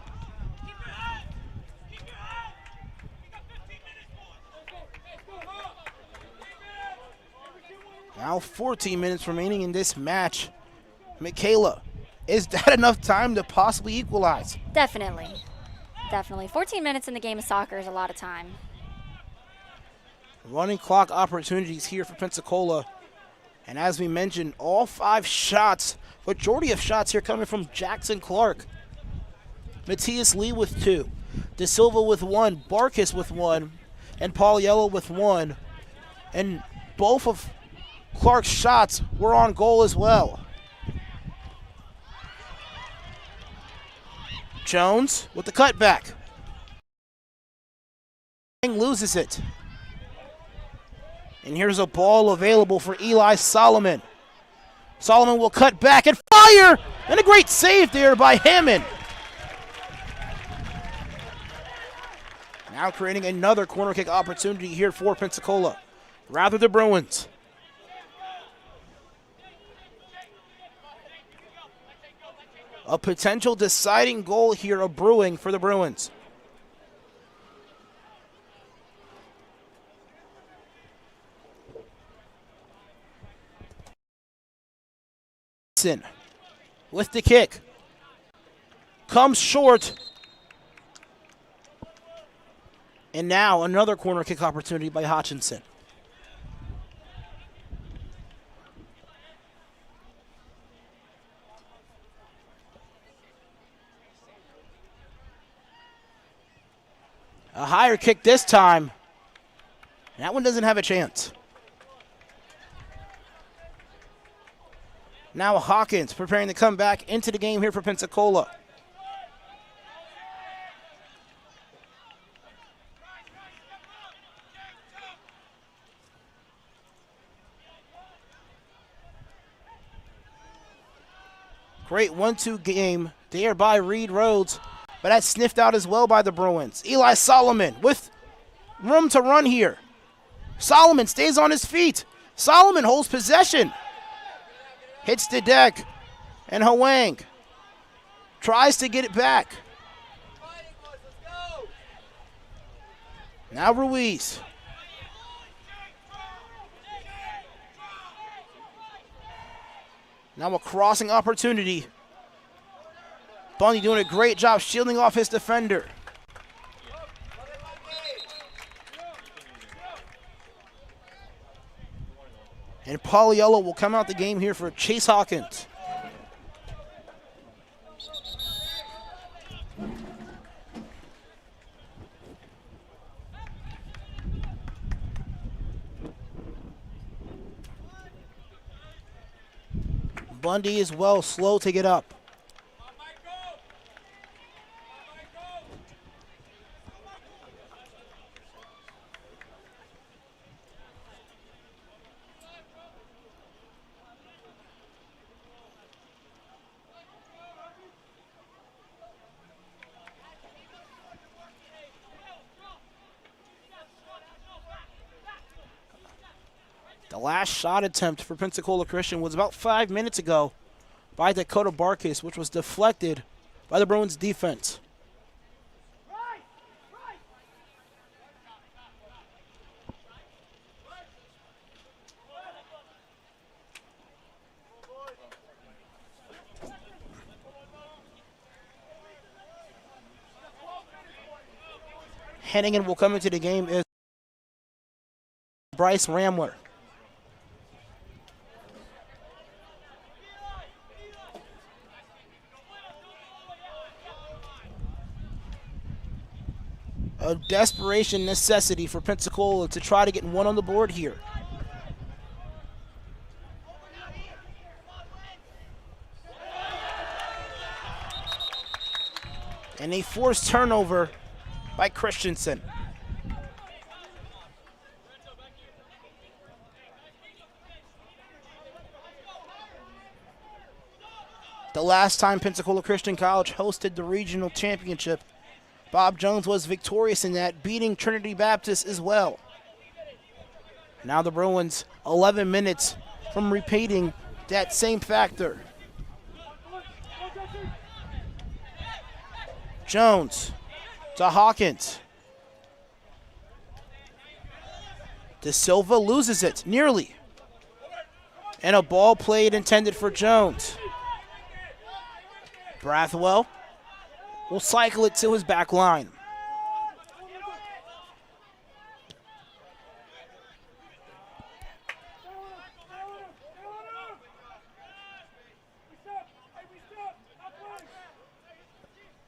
Now 14 minutes remaining in this match. Michaela, is that enough time to possibly equalize? Definitely. 14 minutes in the game of soccer is a lot of time. Running clock opportunities here for Pensacola. And as we mentioned, all 5 shots, majority of shots here coming from Jackson Clark. Matthias Lee with 2, De Silva with 1, Barkis with 1, and Pauliello with 1. And both of Clark's shots were on goal as well. Jones with the cutback. Loses it. And here's a ball available for Eli Solomon. Solomon will cut back and fire! And a great save there by Hammond. Now creating another corner kick opportunity here for Pensacola. Rather the Bruins. A potential deciding goal here of brewing for the Bruins. With the kick. Comes short. And now another corner kick opportunity by Hutchinson. A higher kick this time. And that one doesn't have a chance. Now Hawkins preparing to come back into the game here for Pensacola. Great 1-2 game there by Reed Rhodes, but that's sniffed out as well by the Bruins. Eli Solomon with room to run here. Solomon stays on his feet. Solomon holds possession. Hits the deck, and Hwang tries to get it back. Now Ruiz. Now a crossing opportunity. Bundy doing a great job shielding off his defender. And Pauliello will come out the game here for Chase Hawkins. Bundy is well slow to get up. The last shot attempt for Pensacola Christian was about 5 minutes ago by Dakota Barkis, which was deflected by the Bruins defense. Hennigan will come into the game is Bryce Ramler. A desperation necessity for Pensacola to try to get one on the board here. And a forced turnover by Christensen. The last time Pensacola Christian College hosted the regional championship, Bob Jones was victorious in that, beating Trinity Baptist as well. Now the Bruins 11 minutes from repeating that same factor. Jones to Hawkins. De Silva loses it, nearly. And a ball played intended for Jones. Brathwell will cycle it to his back line.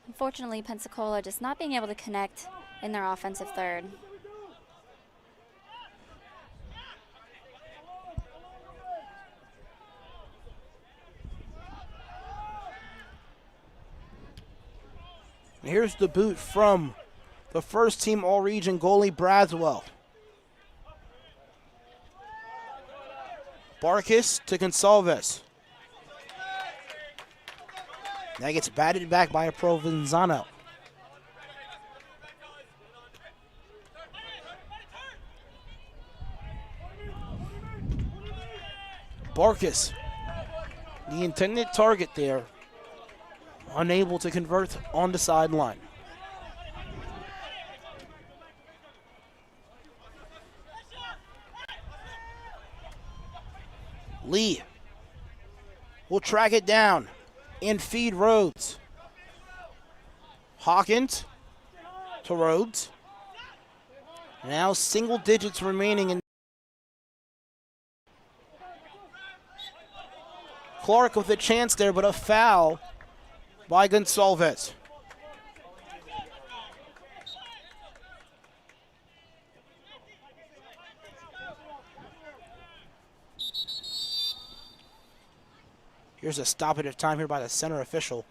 Unfortunately, Pensacola just not being able to connect in their offensive third. Here's the boot from the first team all-region goalie Braswell. Barkis to Gonsalves. That gets batted back by a Provenzano. Barkis, the intended target there, unable to convert on the sideline. Lee will track it down and feed Rhodes. Hawkins to Rhodes. Now single digits remaining in. Clark with a chance there, but a foul by Gonsalves. Here's a stoppage of time here by the center official.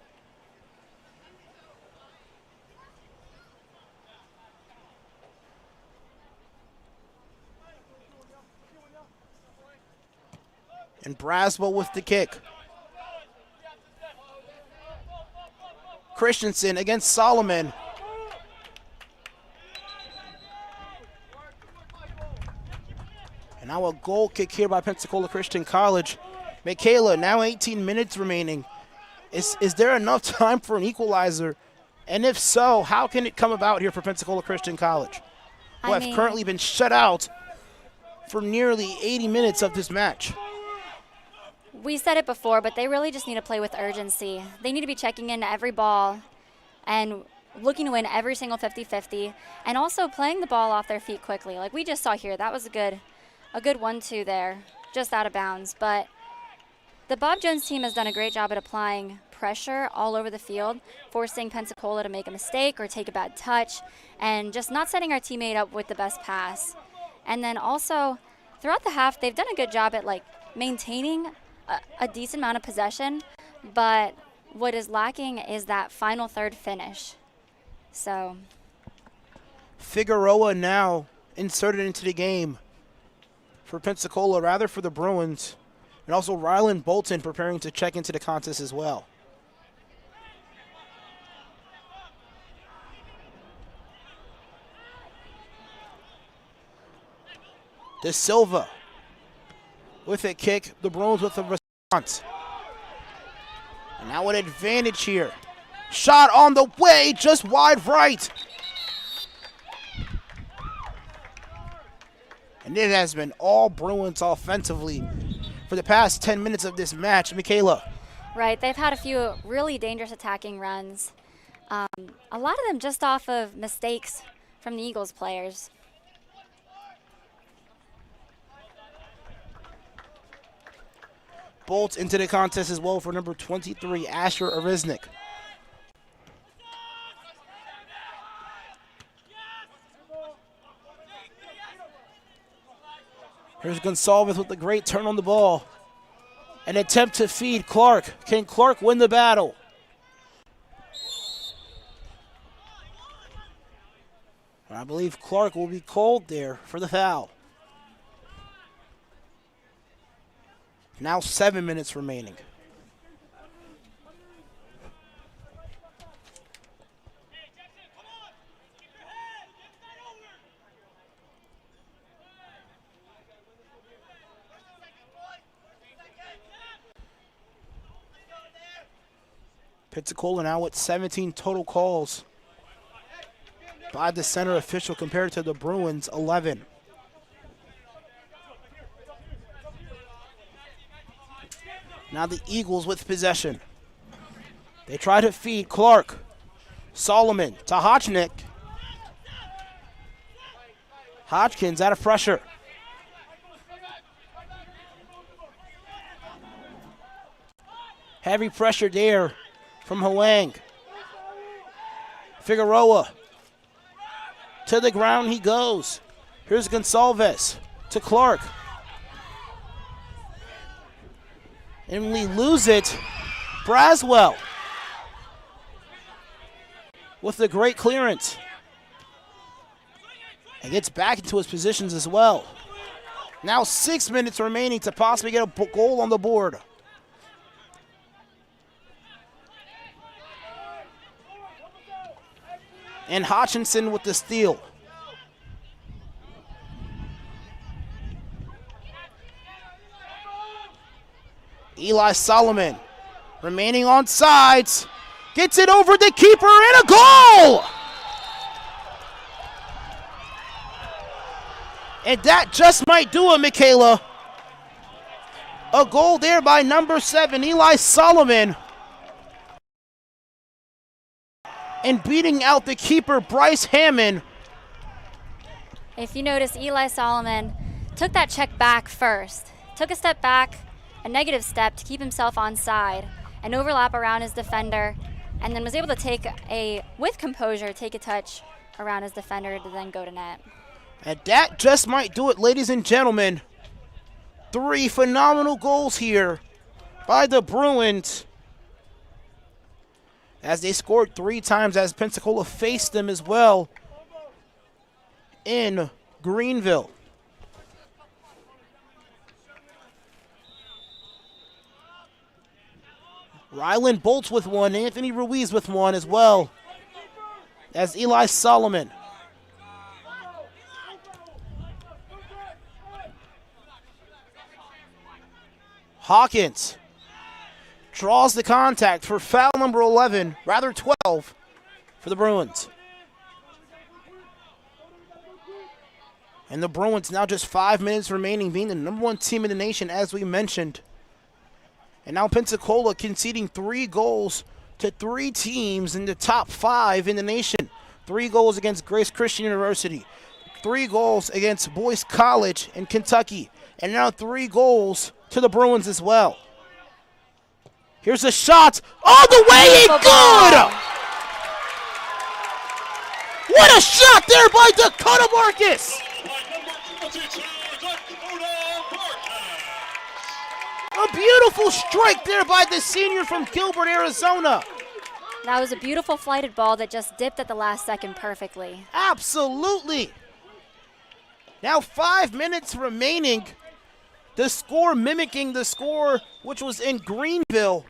And Braswell with the kick. Christensen against Solomon. And now a goal kick here by Pensacola Christian College. Michaela, now 18 minutes remaining. Is there enough time for an equalizer? And if so, how can it come about here for Pensacola Christian College, who have currently been shut out for nearly 80 minutes of this match? We said it before, but they really just need to play with urgency. They need to be checking in every ball and looking to win every single 50-50, and also playing the ball off their feet quickly. Like we just saw here, that was a good 1-2 there, just out of bounds. But the Bob Jones team has done a great job at applying pressure all over the field, forcing Pensacola to make a mistake or take a bad touch, and just not setting our teammate up with the best pass. And then also, throughout the half, they've done a good job at maintaining a decent amount of possession, but what is lacking is that final third finish. So Figueroa now inserted into the game for Pensacola, rather for the Bruins. And also Rylan Bolton preparing to check into the contest as well. De Silva with a kick, the Bruins with a response. And now an advantage here. Shot on the way, just wide right. And it has been all Bruins offensively for the past 10 minutes of this match. Michaela. Right, they've had a few really dangerous attacking runs. A lot of them just off of mistakes from the Eagles players. Bolt into the contest as well for number 23, Asher Ariznik. Here's Gonsalves with a great turn on the ball. An attempt to feed Clark. Can Clark win the battle? I believe Clark will be called there for the foul. Now 7 minutes remaining. Pensacola now with 17 total calls by the center official compared to the Bruins 11. Now the Eagles with possession. They try to feed Clark. Solomon to Hodgnick. Hodgkins out of pressure. Heavy pressure there from Huang. Figueroa. To the ground he goes. Here's Gonsalves to Clark. And we lose it. Braswell with the great clearance. And gets back into his positions as well. Now 6 minutes remaining to possibly get a goal on the board. And Hutchinson with the steal. Eli Solomon remaining on sides. Gets it over the keeper and a goal! And that just might do it, Michaela. A goal there by number 7, Eli Solomon. And beating out the keeper, Bryce Hammond. If you notice, Eli Solomon took that check back first. Took a step back, a negative step to keep himself onside, and overlap around his defender, and then was able to with composure, take a touch around his defender to then go to net. And that just might do it, ladies and gentlemen. 3 phenomenal goals here by the Bruins, as they scored 3 times as Pensacola faced them as well in Greenville. Ryland Bolts with one, Anthony Ruiz with one as well as Eli Solomon. Hawkins draws the contact for foul number 11, rather 12 for the Bruins. And the Bruins now just 5 minutes remaining, being the number 1 team in the nation, as we mentioned. And now Pensacola conceding 3 goals to 3 teams in the top 5 in the nation. 3 goals against Grace Christian University, 3 goals against Boyce College in Kentucky, and now 3 goals to the Bruins as well. Here's a shot all the way in, good! What a shot there by Dakota Marcus! A beautiful strike there by the senior from Gilbert, Arizona. That was a beautiful flighted ball that just dipped at the last second perfectly. Absolutely. Now 5 minutes remaining. The score mimicking the score which was in Greenville.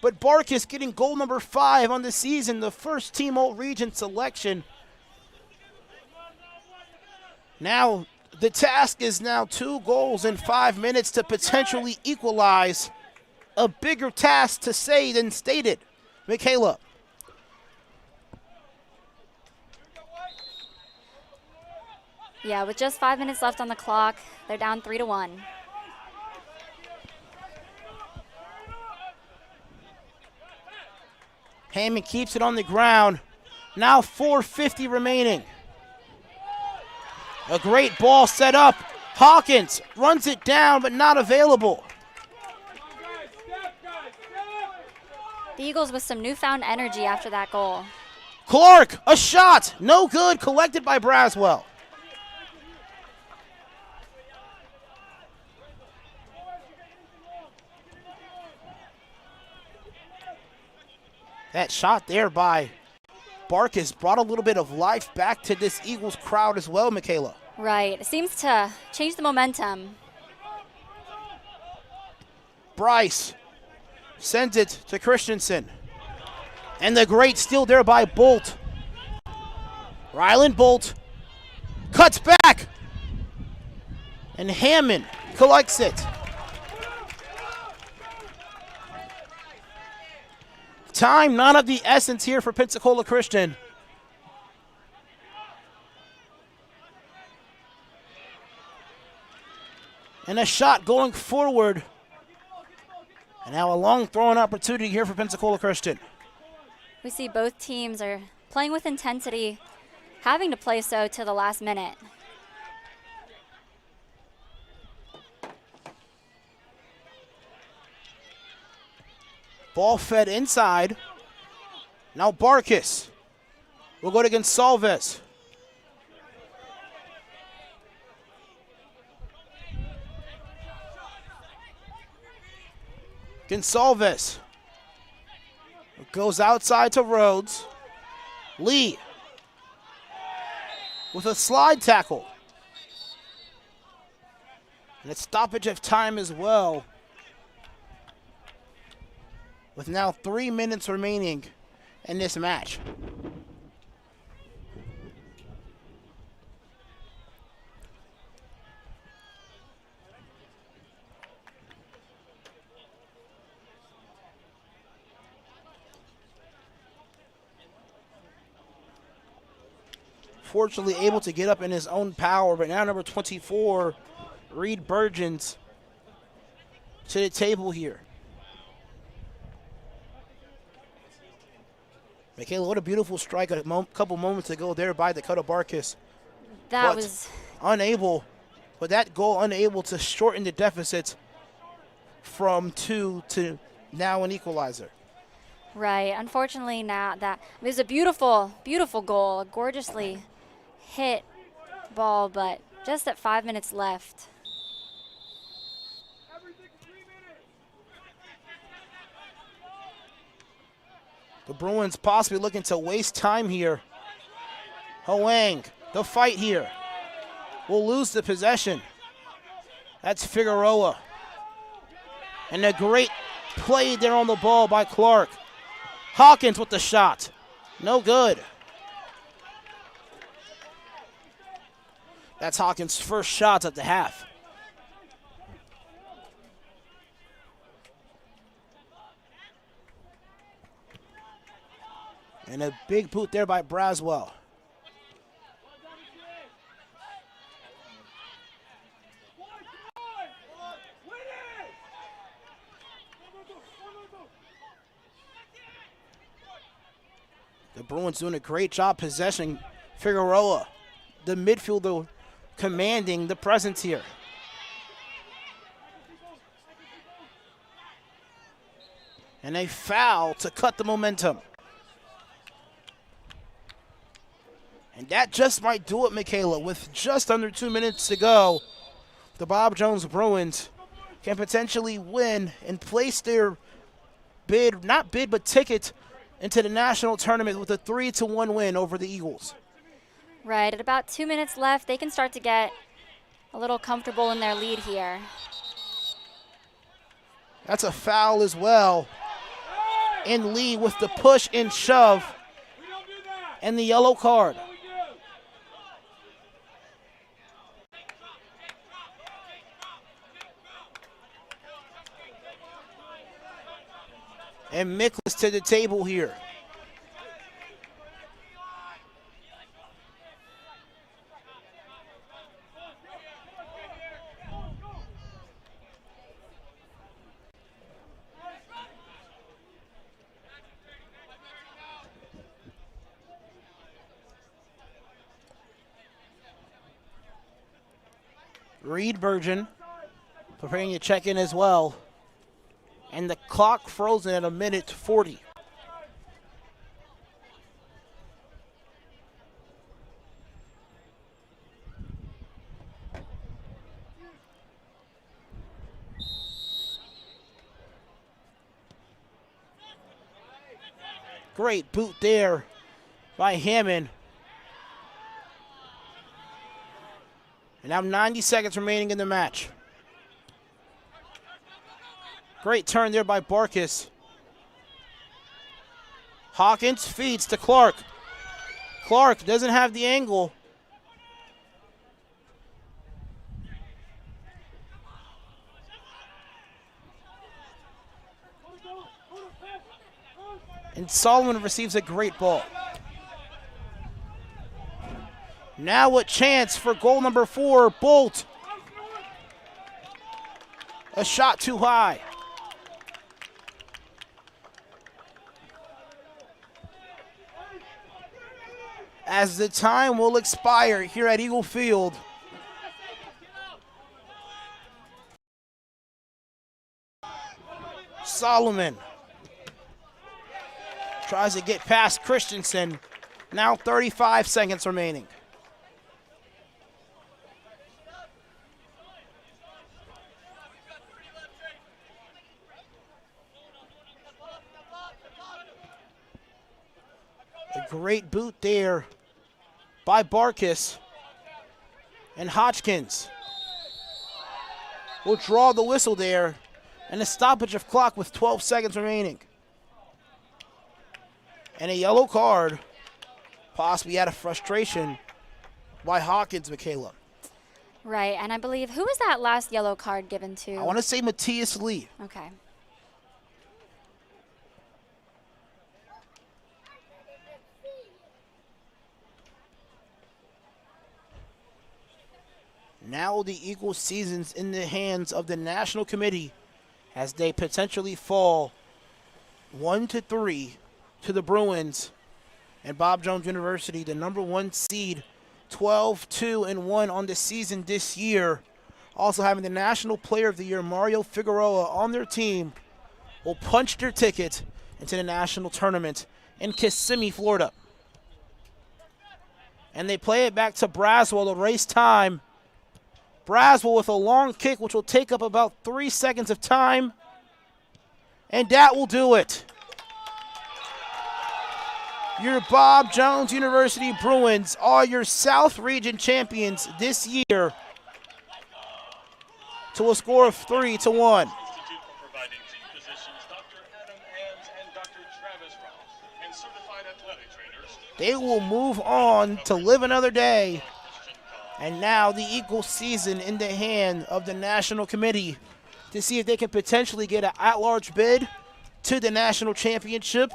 But Barkus getting goal number 5 on the season, the first team All-Region selection. Now the task is now 2 goals in 5 minutes to potentially equalize. A bigger task to say than stated. Michaela. Yeah, with just 5 minutes left on the clock, they're down 3-1. Hammond keeps it on the ground. Now 4:50 remaining. A great ball set up. Hawkins runs it down, but not available. The Eagles with some newfound energy after that goal. Clark, a shot, no good, collected by Braswell. That shot there by Barkis brought a little bit of life back to this Eagles crowd as well, Michaela. Right. It seems to change the momentum. Bryce sends it to Christensen. And the great steal there by Bolt. Ryland Bolt cuts back. And Hammond collects it. Time not of the essence here for Pensacola Christian. And a shot going forward. And now a long throwing opportunity here for Pensacola Christian. We see both teams are playing with intensity, having to play so to the last minute. Ball fed inside. Now Barkis will go to Gonsalves. Gonsalves goes outside to Rhodes. Lee with a slide tackle. And a stoppage of time as well. With now 3 minutes remaining in this match. Fortunately able to get up in his own power, but now number 24, Reed Burgeons, to the table here. Michaela, what a beautiful strike a couple moments ago there by Dakota Barkis. That was unable, but that goal unable to shorten the deficit from 2 to now an equalizer. right. Unfortunately, now that it was a beautiful, beautiful goal, a gorgeously hit ball, but just at 5 minutes left. The Bruins possibly looking to waste time here. Hoang, the fight here. Will lose the possession. That's Figueroa. And a great play there on the ball by Clark. Hawkins with the shot. No good. That's Hawkins' first shot at the half. And a big boot there by Braswell. The Bruins doing a great job possessing Figueroa, the midfielder commanding the presence here. And a foul to cut the momentum. And that just might do it, Michaela. With just under 2 minutes to go, the Bob Jones Bruins can potentially win and place their bid, not bid, but ticket into the national tournament with a 3-1 win over the Eagles. Right, at about 2 minutes left, they can start to get a little comfortable in their lead here. That's a foul as well. And Lee with the push and shove and the yellow card. And Miklas to the table here. Reed Burgeon preparing to check in as well. And the clock frozen at 1:40. Great boot there by Hammond. And now 90 seconds remaining in the match. Great turn there by Barkis. Hawkins feeds to Clark. Clark doesn't have the angle. And Solomon receives a great ball. Now a chance for goal number 4, Bolt. A shot too high. As the time will expire here at Eagle Field. Solomon tries to get past Christensen. Now 35 seconds remaining. A great boot there by Barkis. And Hodgkins will draw the whistle there. And a stoppage of clock with 12 seconds remaining. And a yellow card, possibly out of frustration, by Hawkins, Michaela. Right, and I believe, who was that last yellow card given to? I want to say Matthias Lee. Okay. Now the Eagles' season's in the hands of the National Committee as they potentially fall 1-3 to the Bruins and Bob Jones University, the number 1 seed, 12-2-1 on the season this year. Also having the National Player of the Year, Mario Figueroa, on their team, will punch their ticket into the national tournament in Kissimmee, Florida. And they play it back to Braswell to race time. Braswell with a long kick, which will take up about 3 seconds of time. And that will do it. Your Bob Jones University Bruins are your South Region champions this year to a score of 3-1. They will move on to live another day. And now the Eagles season in the hand of the National Committee to see if they can potentially get an at-large bid to the national championship.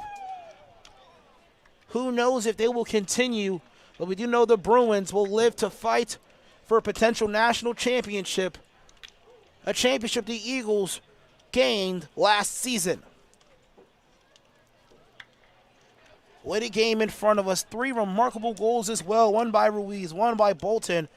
Who knows if they will continue, but we do know the Bruins will live to fight for a potential national championship, a championship the Eagles gained last season. What a game in front of us. 3 remarkable goals as well. One by Ruiz, one by Bolton,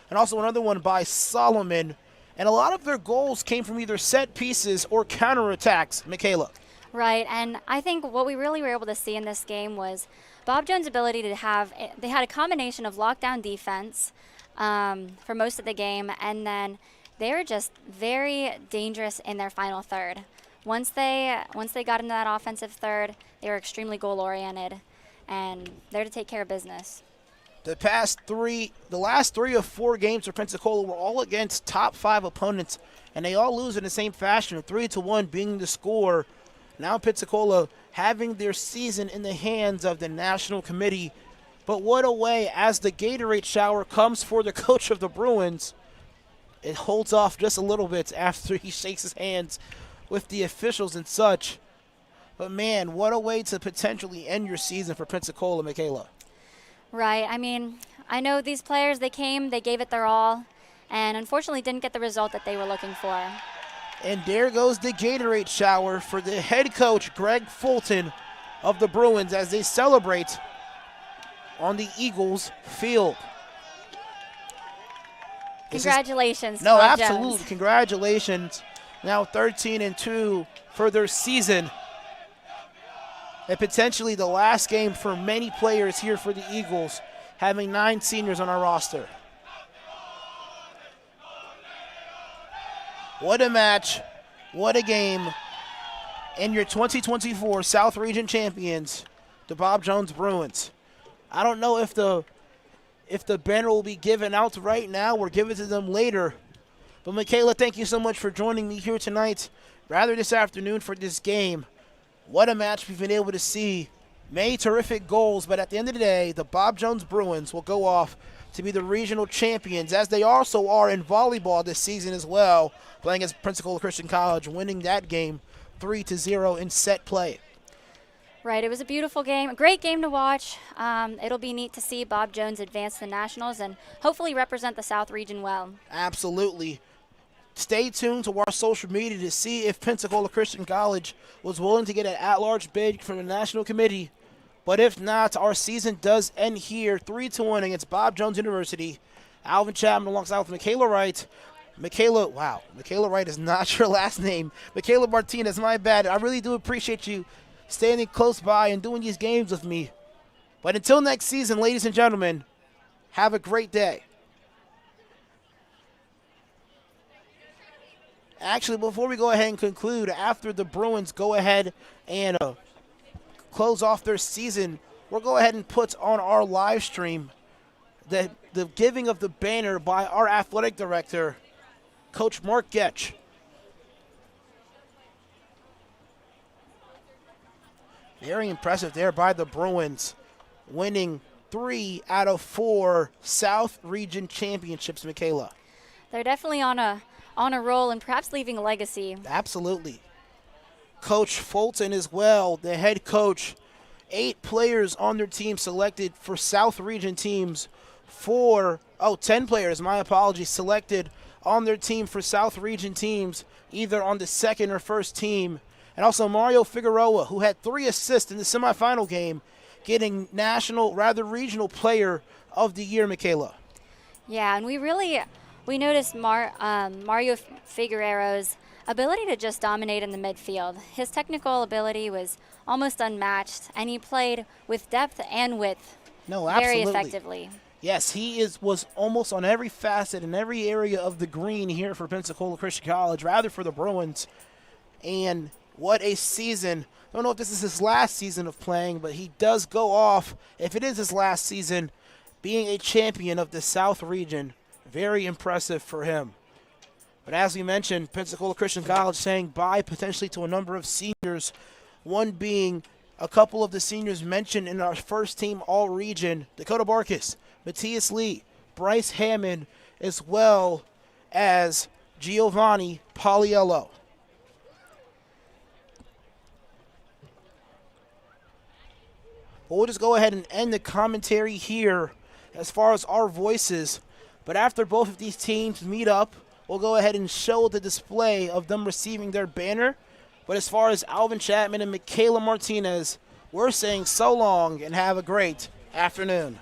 and also another one by Solomon. And a lot of their goals came from either set pieces or counterattacks, Michaela. Right, and I think what we really were able to see in this game was Bob Jones' ability to have, they had a combination of lockdown defense for most of the game, and then they were just very dangerous in their final third. Once they got into that offensive third, they were extremely goal-oriented and there to take care of business. The last 3 of 4 games for Pensacola were all against top 5 opponents, and they all lose in the same fashion, 3-1 being the score. Now Pensacola having their season in the hands of the National Committee. But what a way as the Gatorade shower comes for the coach of the Bruins. It holds off just a little bit after he shakes his hands with the officials and such. But man, what a way to potentially end your season for Pensacola, Michaela. Right, I mean, I know these players, they came, they gave it their all, and unfortunately didn't get the result that they were looking for. And there goes the Gatorade shower for the head coach, Greg Fulton of the Bruins, as they celebrate on the Eagles field. Congratulations. No, Bob absolutely. Jones. Congratulations. Now 13-2 for their season. And potentially the last game for many players here for the Eagles, having 9 seniors on our roster. What a match. What a game. And your 2024 South Region champions, the Bob Jones Bruins. I don't know if the banner will be given out right now or give it to them later. But Michaela, thank you so much for joining me here tonight, rather this afternoon for this game. What a match we've been able to see. Many terrific goals, but at the end of the day, the Bob Jones Bruins will go off to be the regional champions, as they also are in volleyball this season as well, playing against Pensacola Christian College, winning that game 3-0 in set play. Right, it was a beautiful game, a great game to watch. It'll be neat to see Bob Jones advance the Nationals and hopefully represent the South Region well. Absolutely. Stay tuned to our social media to see if Pensacola Christian College was willing to get an at-large bid from the National Committee. But if not, our season does end here, 3-1 against Bob Jones University. Alvin Chapman alongside with Michaela Wright. Michaela Wright is not your last name. Michaela Martinez, my bad. I really do appreciate you standing close by and doing these games with me. But until next season, ladies and gentlemen, have a great day. Actually, before we go ahead and conclude, after the Bruins go ahead and close off their season, we'll go ahead and put on our live stream the giving of the banner by our athletic director, Coach Mark Getch. Very impressive there by the Bruins, winning 3 out of 4 South Region championships, Michaela. They're definitely on a roll and perhaps leaving a legacy. Absolutely. Coach Fulton as well, the head coach. 8 players on their team selected for South Region teams. 10 players, my apologies, selected on their team for South Region teams, either on the second or first team. And also Mario Figueroa, who had 3 assists in the semifinal game, getting regional player of the year, Michaela. Yeah, and we noticed Mario Figueroa's ability to just dominate in the midfield. His technical ability was almost unmatched, and he played with depth and width very effectively. Yes, he was almost on every facet and every area of the green here for Pensacola Christian College, rather for the Bruins. And what a season. I don't know if this is his last season of playing, but he does go off, if it is his last season, being a champion of the South Region. Very impressive for him. But as we mentioned, Pensacola Christian College saying bye potentially to a number of seniors, one being a couple of the seniors mentioned in our first team all-region, Dakota Barkis, Matthias Lee, Bryce Hammond, as well as Giovanni Pauliello. We'll just go ahead and end the commentary here as far as our voices. But after both of these teams meet up, we'll go ahead and show the display of them receiving their banner. But as far as Alvin Chapman and Michaela Martinez, we're saying so long and have a great afternoon.